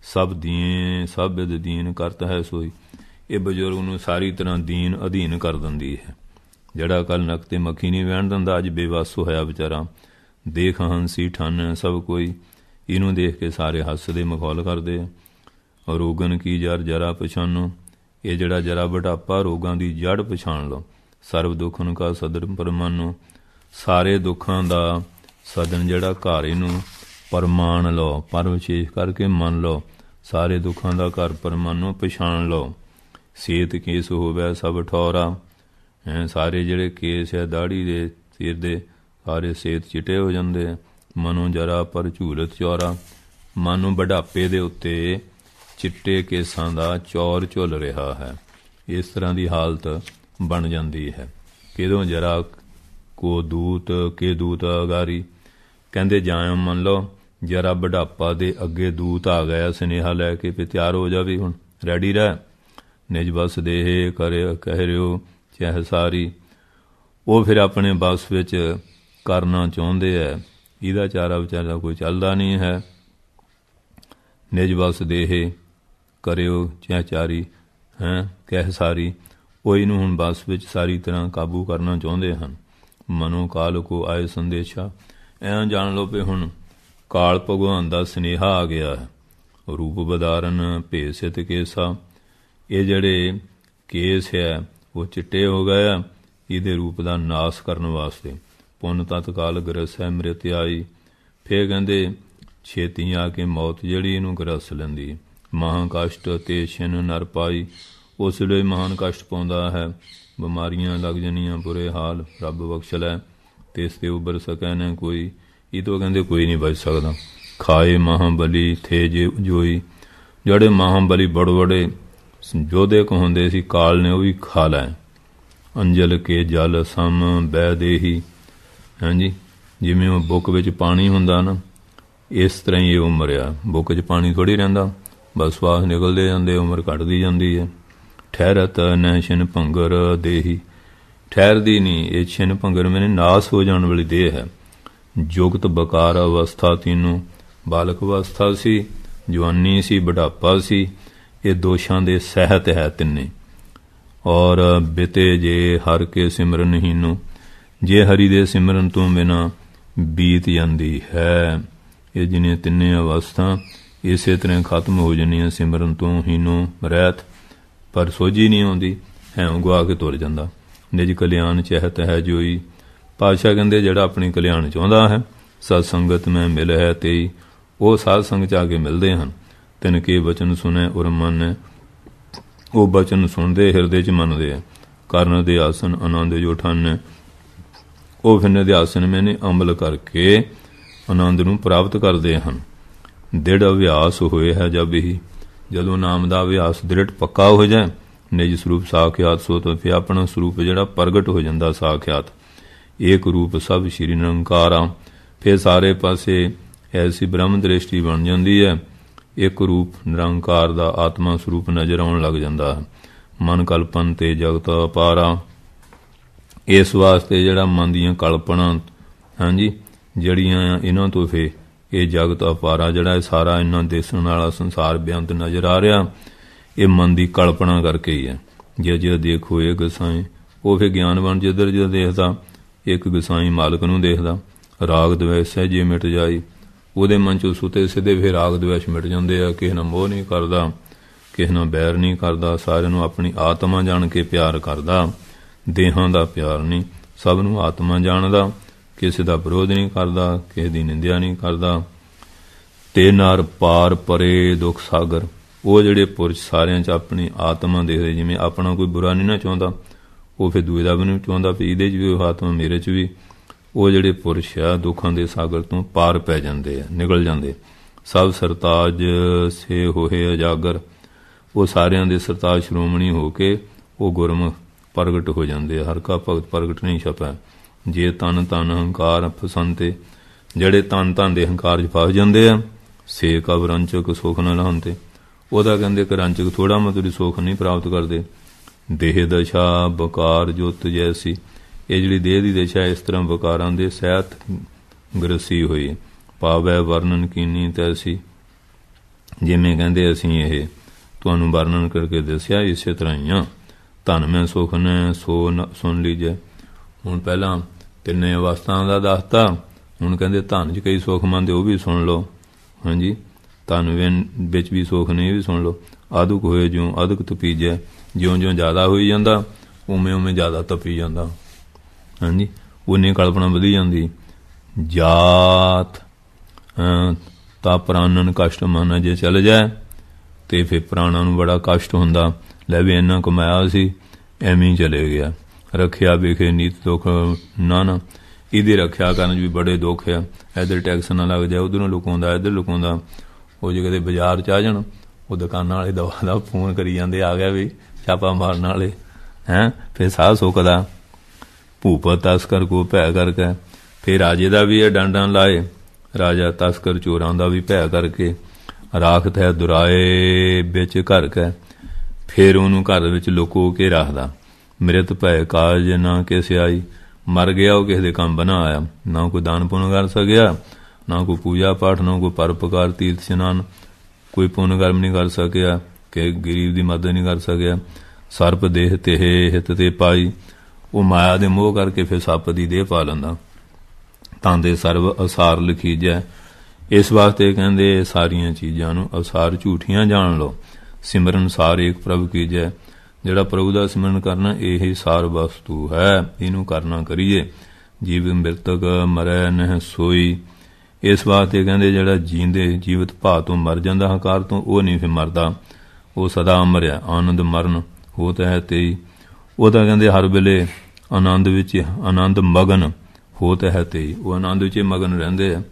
ਸਭ ਦੀਨ ਸਭ ਬਿਦ ਦੀਨ ਕਰਤ ਹੈ ਸੋਈ, ਇਹ ਬਜ਼ੁਰਗ ਨੂੰ ਸਾਰੀ ਤਰ੍ਹਾਂ ਦੀਨ ਅਧੀਨ ਕਰ ਦਿੰਦੀ ਹੈ। ਜਿਹੜਾ ਕੱਲ੍ਹ ਨੱਕ 'ਤੇ ਮੱਖੀ ਨਹੀਂ ਵਹਿਣ ਦਿੰਦਾ, ਅੱਜ ਬੇਵੱਸ ਹੋਇਆ ਵਿਚਾਰਾ। ਦੇਖ ਹੰਸੀ ਠੰਨ ਸਭ ਕੋਈ, ਇਹਨੂੰ ਦੇਖ ਕੇ ਸਾਰੇ ਹੱਸਦੇ ਮਖੌਲ ਕਰਦੇ ਆ। ਰੋਗਨ ਕੀ ਜਰ ਜਰਾ ਪਛਾਨੋ, ਇਹ ਜਿਹੜਾ ਜਰਾ ਬੁਢਾਪਾ, ਰੋਗਾਂ ਦੀ ਜੜ ਪਛਾਣ ਲਓ। ਸਰਬ ਦੁੱਖਨ ਕਾ ਸਦਰ ਪਰਮਾਨੋ, ਸਾਰੇ ਦੁੱਖਾਂ ਦਾ ਸਦਨ ਜਿਹੜਾ ਘਰ, ਇਹਨੂੰ ਪਰਮਾਨ ਲਓ, ਪਰ ਵਿਸ਼ੇਸ਼ ਕਰਕੇ ਮੰਨ ਲਓ। ਸਾਰੇ ਦੁੱਖਾਂ ਦਾ ਘਰ ਪਰਮਾਨੋ, ਪਛਾਣ ਲਓ। ਸੇਤ ਕੇਸ ਹੋਵੇ ਸਭ ਠੌਰਾ, ਸਾਰੇ ਜਿਹੜੇ ਕੇਸ ਹੈ ਦਾੜੀ ਦੇ, ਸਿਰ ਦੇ, ਸਾਰੇ ਸੇਤ ਚਿੱਟੇ ਹੋ ਜਾਂਦੇ ਆ। ਮਨੋ ਜਰਾ ਪਰ ਝੂਲਤ ਚੌਰਾ, ਮਨ ਨੂੰ ਬੁਢਾਪੇ ਦੇ ਉੱਤੇ ਚਿੱਟੇ ਕੇਸਾਂ ਦਾ ਚੌਰ ਝੁੱਲ ਰਿਹਾ ਹੈ। ਇਸ ਤਰ੍ਹਾਂ ਦੀ ਹਾਲਤ ਬਣ ਜਾਂਦੀ ਹੈ। ਕਿਦੋਂ ਜਰਾ ਕੋ ਦੂਤ ਕੇ ਦੂਤ ਅਗਾਰੀ, ਕਹਿੰਦੇ ਜਾਂ ਮੰਨ ਲਓ ਜਰਾ ਬੁਢਾਪਾ ਦੇ ਅੱਗੇ ਦੂਤ ਆ ਗਿਆ ਸੁਨੇਹਾ ਲੈ ਕੇ, ਵੀ ਤਿਆਰ ਹੋ ਜਾ, ਵੀ ਹੁਣ ਰੈਡੀ ਰਹਿ। ਨਿਜ ਬਸ ਦੇਹ ਕਰੇ ਕਹਿ ਰਿਓ ਚਾਹੇ ਸਾਰੀ, ਉਹ ਫਿਰ ਆਪਣੇ ਬਸ ਵਿੱਚ ਕਰਨਾ ਚਾਹੁੰਦੇ ਹੈ। ਇਹਦਾ ਚਾਰਾ ਵਿਚਾਰਾ ਕੋਈ ਚੱਲਦਾ ਨਹੀਂ ਹੈ। ਨਿਜ ਬਸ ਦੇਹ ਕਰਿਓ ਚਾਹੇ ਚਾਰੀ, ਕਹਿ ਸਾਰੀ, ਉਹ ਇਹਨੂੰ ਹੁਣ ਬਸ ਵਿੱਚ ਸਾਰੀ ਤਰ੍ਹਾਂ ਕਾਬੂ ਕਰਨਾ ਚਾਹੁੰਦੇ ਹਨ। ਮਨੋ ਕਾਲ ਕੋ ਆਏ ਸੰਦੇਸ਼ਾ, ਐਂ ਜਾਣ ਲਓ ਵੀ ਹੁਣ ਕਾਲ ਭਗਵਾਨ ਦਾ ਸੁਨੇਹਾ ਆ ਗਿਆ ਹੈ। ਰੂਪ ਬਦਾਰਨ ਭੇਸਿਤ ਕੇਸਾ, ਇਹ ਜਿਹੜੇ ਕੇਸ ਹੈ ਉਹ ਚਿੱਟੇ ਹੋ ਗਏ ਆ, ਇਹਦੇ ਰੂਪ ਦਾ ਨਾਸ ਕਰਨ ਵਾਸਤੇ। ਪੁੰਨ ਤਤਕਾਲ ਗਰਸੈ ਮ੍ਰਿਤ ਆਈ, ਫਿਰ ਕਹਿੰਦੇ ਛੇਤੀ ਆ ਕੇ ਮੌਤ ਜਿਹੜੀ ਇਹਨੂੰ ਗਰਸ ਲੈਂਦੀ। ਮਹਾਂ ਕਸ਼ਟ ਤੇ ਛਿਨ ਨਰ ਪਾਈ, ਉਸ ਵੇਲੇ ਮਹਾਨ ਕਸ਼ਟ ਪਾਉਂਦਾ ਹੈ। ਬਿਮਾਰੀਆਂ ਲੱਗ ਜਾਣੀਆਂ, ਬੁਰੇ ਹਾਲ, ਰੱਬ ਬਖਸ਼ ਲੈ, ਤੇ ਇਸ 'ਤੇ ਉੱਭਰ ਸਕੈ ਨਾ ਕੋਈ। ਇਹ ਤੋਂ ਕਹਿੰਦੇ ਕੋਈ ਨਹੀਂ ਬਚ ਸਕਦਾ। ਖਾਏ ਮਹਾਬਲੀ ਥੇ ਜੇ ਜੋਈ, ਜਿਹੜੇ ਮਹਾਬਲੀ ਬੜੇ ਯੋਧੇ ਕਹਾਉਂਦੇ ਸੀ ਕਾਲ ਨੇ, ਉਹ ਵੀ ਖਾ ਲੈ। ਅੰਜਲ ਕੇ ਜਲ ਸਮ ਬਹਿ ਦੇਹੀ, ਹਾਂਜੀ, ਜਿਵੇਂ ਉਹ ਬੁੱਕ ਵਿੱਚ ਪਾਣੀ ਹੁੰਦਾ ਨਾ, ਇਸ ਤਰ੍ਹਾਂ ਹੀ ਉਹ ਮਰਿਆ। ਬੁੱਕ 'ਚ ਪਾਣੀ ਥੋੜ੍ਹੀ ਰਹਿੰਦਾ, ਬਸ ਸਵਾਸ ਨਿਕਲਦੇ ਜਾਂਦੇ, ਉਮਰ ਘੱਟਦੀ ਜਾਂਦੀ ਹੈ। ਠਹਿਰਤ ਨਹਿ ਛਿਨ ਭੰਗਰ ਦੇਹੀ, ਠਹਿਰਦੀ ਨਹੀਂ ਇਹ ਛਿਨ ਭੰਗਰ, ਮੈਨੇ ਨਾਸ ਹੋ ਜਾਣ ਵਾਲੀ ਦੇਹ ਹੈ। ਜੁਗਤ ਬਕਾਰ ਅਵਸਥਾ ਤੀਨੋਂ, ਬਾਲਕ ਅਵਸਥਾ ਸੀ, ਜਵਾਨੀ ਸੀ, ਬੁਢਾਪਾ ਸੀ, ਇਹ ਦੋਸ਼ਾਂ ਦੇ ਸਹਿਤ ਹੈ ਤਿੰਨੇ। ਔਰ ਬਿਤੇ ਜੇ ਹਰ ਕੇ ਸਿਮਰਨ ਹੀਨੋ, ਜੇ ਹਰੀ ਦੇ ਸਿਮਰਨ ਤੋਂ ਬਿਨਾਂ ਬੀਤ ਜਾਂਦੀ ਹੈ। ਇਹ ਜਿਹਨੇ ਤਿੰਨੇ ਅਵਸਥਾ ਇਸੇ ਤਰ੍ਹਾਂ ਖਤਮ ਹੋ ਜਾਂਦੀਆਂ ਸਿਮਰਨ ਤੋਂ ਹੀਨੋ ਰਹਿਤ, ਪਰ ਸੋਝੀ ਨਹੀਂ ਆਉਂਦੀ, ਹੈ ਗਵਾ ਕੇ ਤੁਰ ਜਾਂਦਾ। ਨਿਜ ਕਲਿਆਣ ਚਹਿਤ ਹੈ ਜੋਈ, ਪਾਤਸ਼ਾਹ ਕਹਿੰਦੇ ਜਿਹੜਾ ਆਪਣੀ ਕਲਿਆਣ ਚਾਹੁੰਦਾ ਹੈ, ਸਤ ਸੰਗਤ ਮੈਂ ਮਿਲ ਹੈ ਤੇਈ, ਉਹ ਸਾਧ ਸੰਗਤ 'ਚ ਆ ਕੇ ਮਿਲਦੇ ਹਨ। ਤਿਨ ਕੇ ਬਚਨ ਸੁਣੈ ਉਰ ਮਨੈ, ਉਹ ਬਚਨ ਸੁਣਦੇ ਹਿਰਦੇ 'ਚ ਮੰਨਦੇ ਆ। ਕਰਨ ਦੇ ਆਸਨ ਆਨੰਦ ਜੋ ਠਾਨੈ, ਉਹ ਫਿਰ ਦੇ ਆਸਨ ਮੈਨੇ ਅਮਲ ਕਰਕੇ ਆਨੰਦ ਨੂੰ ਪ੍ਰਾਪਤ ਕਰਦੇ ਹਨ। ਦ੍ਰਿੜ ਅਭਿਆਸ ਹੋਏ ਹੈ ਜਬ ਹੀ, ਜਦੋਂ ਨਾਮ ਦਾ ਅਭਿਆਸ ਦ੍ਰਿੜ ਪੱਕਾ ਹੋ ਜਾਏ, ਨਿਜ ਸਰੂਪ ਸਾਖਿਆਤ ਸੋ ਤਾਂ ਫਿਰ ਆਪਣਾ ਸਰੂਪ ਜਿਹੜਾ ਪ੍ਰਗਟ ਹੋ ਜਾਂਦਾ ਸਾਖਿਆਤ। ਏਕ ਰੂਪ ਸਭ ਸ਼੍ਰੀ ਨਿਰੰਕਾਰਾ, ਫਿਰ ਸਾਰੇ ਪਾਸੇ ਐਸੀ ਬ੍ਰਹਮ ਦ੍ਰਿਸ਼ਟੀ ਬਣ ਜਾਂਦੀ ਹੈ। ਇੱਕ ਰੂਪ ਨਿਰੰਕਾਰ ਦਾ ਆਤਮਾ ਸਰੂਪ ਨਜ਼ਰ ਆਉਣ ਲੱਗ ਜਾਂਦਾ ਹੈ। ਮਨ ਕਲਪਨ ਤੇ ਜਗਤ ਅਪਾਰਾ, ਇਸ ਵਾਸਤੇ ਜਿਹੜਾ ਮਨ ਦੀਆਂ ਕਲਪਨਾ, ਹਾਂਜੀ, ਜਿਹੜੀਆਂ ਇਹਨਾਂ ਤੋਂ ਫਿਰ ਇਹ ਜਗਤ ਅਪਾਰਾ, ਜਿਹੜਾ ਇਹ ਸਾਰਾ ਇਹਨਾਂ ਦਿਸਣ ਵਾਲਾ ਸੰਸਾਰ ਬੇਅੰਤ ਨਜ਼ਰ ਆ ਰਿਹਾ, ਇਹ ਮਨ ਦੀ ਕਲਪਨਾ ਕਰਕੇ ਹੀ ਹੈ। ਜੇ ਦੇਖੋ ਇਹ ਗਸਾਈ, ਉਹ ਫਿਰ ਗਿਆਨਵਾਨ ਜਿੱਧਰ ਜਿੱਧਰ ਦੇਖਦਾ, ਇੱਕ ਗਸਾਈ ਮਾਲਕ ਨੂੰ ਦੇਖਦਾ। ਰਾਗ ਦਵੈਸ਼ ਸਹਿਜੇ ਮਿਟ ਜਾਈ, ਉਹਦੇ ਮਨ 'ਚੋਂ ਸੁਤੇ ਸਿੱਧੇ ਫਿਰ ਰਾਗ ਦਵੈਸ਼ ਮਿਟ ਜਾਂਦੇ ਆ। ਕਿਸੇ ਨਾਲ ਮੋਹ ਨਹੀਂ ਕਰਦਾ, ਕਿਸੇ ਨਾਲ ਬੈਰ ਨਹੀਂ ਕਰਦਾ, ਸਾਰਿਆਂ ਨੂੰ ਆਪਣੀ ਆਤਮਾ ਜਾਣ ਕੇ ਪਿਆਰ ਕਰਦਾ। ਦੇਹਾਂ ਦਾ ਪਿਆਰ ਨਹੀਂ, ਸਭ ਨੂੰ ਆਤਮਾ ਜਾਣਦਾ, ਕਿਸੇ ਦਾ ਵਿਰੋਧ ਨਹੀਂ ਕਰਦਾ, ਕਿਸੇ ਦੀ ਨਿੰਦਿਆ ਨਹੀਂ ਕਰਦਾ। ਤੇ ਨਰ ਪਾਰ ਪਰੇ ਦੁੱਖ ਸਾਗਰ, ਉਹ ਜਿਹੜੇ ਪੁਰਸ਼ ਸਾਰਿਆਂ 'ਚ ਆਪਣੀ ਆਤਮਾ ਦੇਖਦੇ, ਜਿਵੇਂ ਆਪਣਾ ਕੋਈ ਬੁਰਾ ਨਹੀਂ ਨਾ ਚਾਹੁੰਦਾ, ਉਹ ਫਿਰ ਦੂਏ ਦਾ ਵੀ ਨਹੀਂ ਚਾਹੁੰਦਾ ਵੀ ਇਹਦੇ 'ਚ ਵੀ ਉਹ ਆਤਮਾ, ਮੇਰੇ 'ਚ ਵੀ। ਉਹ ਜਿਹੜੇ ਪੁਰਸ਼ ਆ ਦੁੱਖਾਂ ਦੇ ਸਾਗਰ ਤੋਂ ਪਾਰ ਪੈ ਜਾਂਦੇ ਆ, ਨਿਕਲ ਜਾਂਦੇ। ਸਭ ਸਰਤਾਜ ਸੇ ਹੋਏ ਉਜਾਗਰ, ਉਹ ਸਾਰਿਆਂ ਦੇ ਸਰਤਾਜ ਸ਼੍ਰੋਮਣੀ ਹੋ ਕੇ ਉਹ ਗੁਰਮੁਖ ਪ੍ਰਗਟ ਹੋ ਜਾਂਦੇ ਆ। ਹਰ ਕਾ ਭਗਤ ਪ੍ਰਗਟ ਨਹੀਂ ਛਪੈ, ਜੇ ਤਨ ਤਨ ਹੰਕਾਰ ਫਸੰਤੇ, ਜਿਹੜੇ ਤਨ ਤਨ ਦੇ ਹੰਕਾਰ 'ਚ ਫਸ ਜਾਂਦੇ ਆ। ਸੇ ਕਬ ਰੰਚਕ ਸੁਖ ਨ ਲਹੰਤੇ, ਉਹਦਾ ਕਹਿੰਦੇ ਕਿ ਰੰਚਕ ਥੋੜ੍ਹਾ ਮਤਲਬ ਸੁੱਖ ਨਹੀਂ ਪ੍ਰਾਪਤ ਕਰਦੇ। ਦੇਹ ਦਸ਼ਾ ਬਕਾਰ ਜੁੱਤ ਜੈਸੀ, ਇਹ ਜਿਹੜੀ ਦੇਹ ਦੀ ਦਸ਼ਾ ਇਸ ਤਰ੍ਹਾਂ ਬਕਾਰਾਂ ਦੇ ਸਹਿਤ ਗ੍ਰਸੀ ਹੋਈ। ਪਾਵੈ ਵਰਣਨ ਕੀਨੀ ਤੈਸੀ, ਜਿਵੇਂ ਕਹਿੰਦੇ ਅਸੀਂ ਇਹ ਤੁਹਾਨੂੰ ਵਰਣਨ ਕਰਕੇ ਦੱਸਿਆ, ਇਸੇ ਤਰ੍ਹਾਂ ਹੀ ਆ। ਧਨ ਮੈਂ ਸੁਖ ਨੇ ਸੋ ਸੁਣ ਲੀਜੈ, ਹੁਣ ਪਹਿਲਾਂ ਤਿੰਨੇ ਅਵਸਥਾ ਦਾ ਦੱਸਤਾ, ਹੁਣ ਕਹਿੰਦੇ ਧਨ 'ਚ ਕਈ ਸੁੱਖ ਮੰਨਦੇ, ਉਹ ਵੀ ਸੁਣ ਲਓ। ਹਾਂਜੀ, ਧਨ ਵਿੱਚ ਵੀ ਸੁੱਖ ਨੇ, ਇਹ ਵੀ ਸੁਣ ਲਓ। ਆਦੁਕ ਹੋਏ ਜਿਉਂ ਆਦੁਕ ਤਪੀਜੈ, ਜਿਉਂ ਜਿਉਂ ਜ਼ਿਆਦਾ ਹੋਈ ਜਾਂਦਾ ਉਵੇਂ ਉਵੇਂ ਜ਼ਿਆਦਾ ਤਪੀ ਜਾਂਦਾ। ਹਾਂਜੀ, ਉਨੀ ਕਲਪਨਾ ਵਧੀ ਜਾਂਦੀ। ਜਾਤ ਤਾਂ ਪ੍ਰਾਣਨ ਕਸ਼ਟ ਮਨ ਜੇ ਚੱਲ ਜਾਏ, ਤੇ ਫਿਰ ਪ੍ਰਾਣਾਂ ਨੂੰ ਬੜਾ ਕਸ਼ਟ ਹੁੰਦਾ। ਲੈ ਵੀ ਇੰਨਾ ਕਮਾਇਆ ਸੀ, ਐਵੇਂ ਹੀ ਚਲੇ ਗਿਆ। ਰੱਖਿਆ ਵੇਖੇ ਨੀਤ ਦੁੱਖ ਨਾ, ਇਹਦੀ ਰੱਖਿਆ ਕਰਨ 'ਚ ਵੀ ਬੜੇ ਦੁੱਖ ਆ। ਇੱਧਰ ਟੈਕਸ ਨਾ ਲੱਗ ਜਾਏ, ਉੱਧਰੋਂ ਲੁਕਾਉਂਦਾ, ਇੱਧਰ ਲੁਕਾਉਂਦਾ। ਉਹ ਜੇ ਕਦੇ ਬਾਜ਼ਾਰ 'ਚ ਆ ਜਾਣ, ਉਹ ਦੁਕਾਨਾਂ ਵਾਲੇ ਦਵਾ ਦਾ ਫੋਨ ਕਰੀ ਜਾਂਦੇ, ਆ ਗਿਆ ਵੀ ਛਾਪਾ ਮਾਰਨ ਵਾਲੇ ਹੈਂ। ਫਿਰ ਸਾਹ ਸੁੱਕਦਾ, ਭੂਪਤ ਤਸਕਰ ਕੋ ਭੈ ਕਰਕੇ। ਫਿਰ ਰਾਜੇ ਦਾ ਵੀ ਇਹ ਡਾਂਡਾਂ ਲਾਏ, ਰਾਜਾ ਤਸਕਰ ਚੋਰਾਂ ਦਾ ਵੀ ਭੈ ਕਰਕੇ। ਰਾਖਤ ਹੈ ਦੁਰਾਏ ਵਿੱਚ ਘਰ ਕੇ, ਫਿਰ ਉਹਨੂੰ ਘਰ ਵਿੱਚ ਲੁਕੋ ਕੇ ਰੱਖਦਾ। ਮ੍ਰਿਤ ਭੈ ਕਾਜ ਨਾ ਕਿਸੇ ਆਈ, ਮਰ ਗਿਆ ਉਹ ਕਿਸੇ ਦੇ ਕੰਮ ਬਣਾ ਆਇਆ। ਨਾ ਕੋਈ ਦਾਨ ਪੁੰਨ ਕਰ ਸਕਿਆ, ਨਾ ਕੋਈ ਪੂਜਾ ਪਾਠ, ਨਾ ਕੋਈ ਪਰਉਪਕਾਰ ਤੀਰਥ ਇਸ਼ਨਾਨ, ਕੋਈ ਪੁੰਨ ਕਰਮ ਨਹੀਂ ਕਰ ਸਕਿਆ, ਕਿ ਗਰੀਬ ਦੀ ਮਦਦ ਨਹੀਂ ਕਰ ਸਕਿਆ। ਸਰਪ ਦੇਹ ਤੇ ਹਿਤ ਤੇ ਪਾਈ, ਉਹ ਮਾਇਆ ਦੇ ਮੋਹ ਕਰਕੇ ਫਿਰ ਸੱਪ ਦੀ ਦੇਹ ਪਾ ਲੈਂਦਾ। ਤਾਂ ਦੇ ਸਰਵ ਅਸਾਰ ਲਿਖੀਜੈ, ਇਸ ਵਾਸਤੇ ਕਹਿੰਦੇ ਸਾਰੀਆਂ ਚੀਜ਼ਾਂ ਨੂੰ ਅਸਾਰ ਝੂਠੀਆਂ ਜਾਣ ਲਓ। ਸਿਮਰਨ ਸਾਰ ਏਕ ਪ੍ਰਭੂ ਕੀਜੈ, ਜਿਹੜਾ ਪ੍ਰਭੂ ਦਾ ਸਿਮਰਨ ਕਰਨਾ ਇਹ ਸਾਰ ਵਸਤੂ ਹੈ, ਇਹਨੂੰ ਕਰਨਾ ਕਰੀਏ। ਜੀਵ ਮ੍ਰਿਤਕ ਮਰੈ ਨਹਿ ਸੋਈ, ਇਸ ਵਾਸਤੇ ਕਹਿੰਦੇ ਜਿਹੜਾ ਜੀਂਦੇ ਜੀਵਤ ਭਾਅ ਤੋਂ ਮਰ ਜਾਂਦਾ ਹੰਕਾਰ ਤੋਂ, ਉਹ ਨਹੀਂ ਫਿਰ ਮਰਦਾ, ਉਹ ਸਦਾ ਅਮਰ ਹੈ। ਆਨੰਦ ਮਰਨ ਹੋਤ ਹੈ ਤੇਈ। ਉਹ ਤਾਂ ਕਹਿੰਦੇ ਹਰ ਵੇਲੇ ਆਨੰਦ ਵਿੱਚ ਆਨੰਦ ਮਗਨ ਹੋਤ ਹੈ ਤੇਈ। ਉਹ ਆਨੰਦ ਵਿੱਚ ਮਗਨ ਰਹਿੰਦੇ ਆ।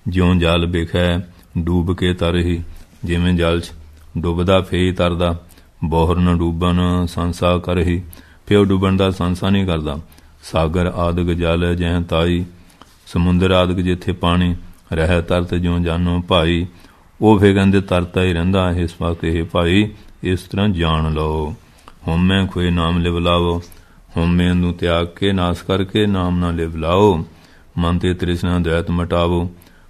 ਜਿਉਂ ਜਲ ਵਿਖੈ ਡੂਬ ਕੇ ਤਰਹੀ, ਜਿਵੇਂ ਜਲ 'ਚ ਡੁੱਬਦਾ ਫੇਈ ਤਰਦਾ। ਬੋਹਰ ਨ ਡੂਬਨ ਸੰਸਾ ਕਰਹੀ, ਫਿਰ ਉਹ ਡੁੱਬਣ ਦਾ ਸੰਸਾ ਨਹੀਂ ਕਰਦਾ। ਸਾਗਰ ਆਦਿਕ ਜਲ ਜਹ ਤਾਈ, ਸਮੁੰਦਰ ਆਦਿਕ ਜਿੱਥੇ ਪਾਣੀ ਰਹਿ ਤਰਤ ਜਿਉਂ ਜਾਨੋ ਭਾਈ। ਉਹ ਫਿਰ ਕਹਿੰਦੇ ਤਰਤਾ ਹੀ ਰਹਿੰਦਾ। ਇਸ ਵਾਸਤੇ ਇਹ ਭਾਈ ਇਸ ਤਰ੍ਹਾਂ ਜਾਣ ਲਓ। ਹਉਮੈ ਖੋਏ ਨਾਮ ਲਿਵ ਲਾਵੋ, ਹਉਮੈ ਨੂੰ ਤਿਆਗ ਕੇ ਨਾਸ ਕਰਕੇ ਨਾਮ ਨਾ ਲਿਵ ਲਾਓ। ਮਨ ਤੇ ਤ੍ਰਿਸ਼ਨਾ ਦ્વੈਤ ਮਿਟਾਵੋ,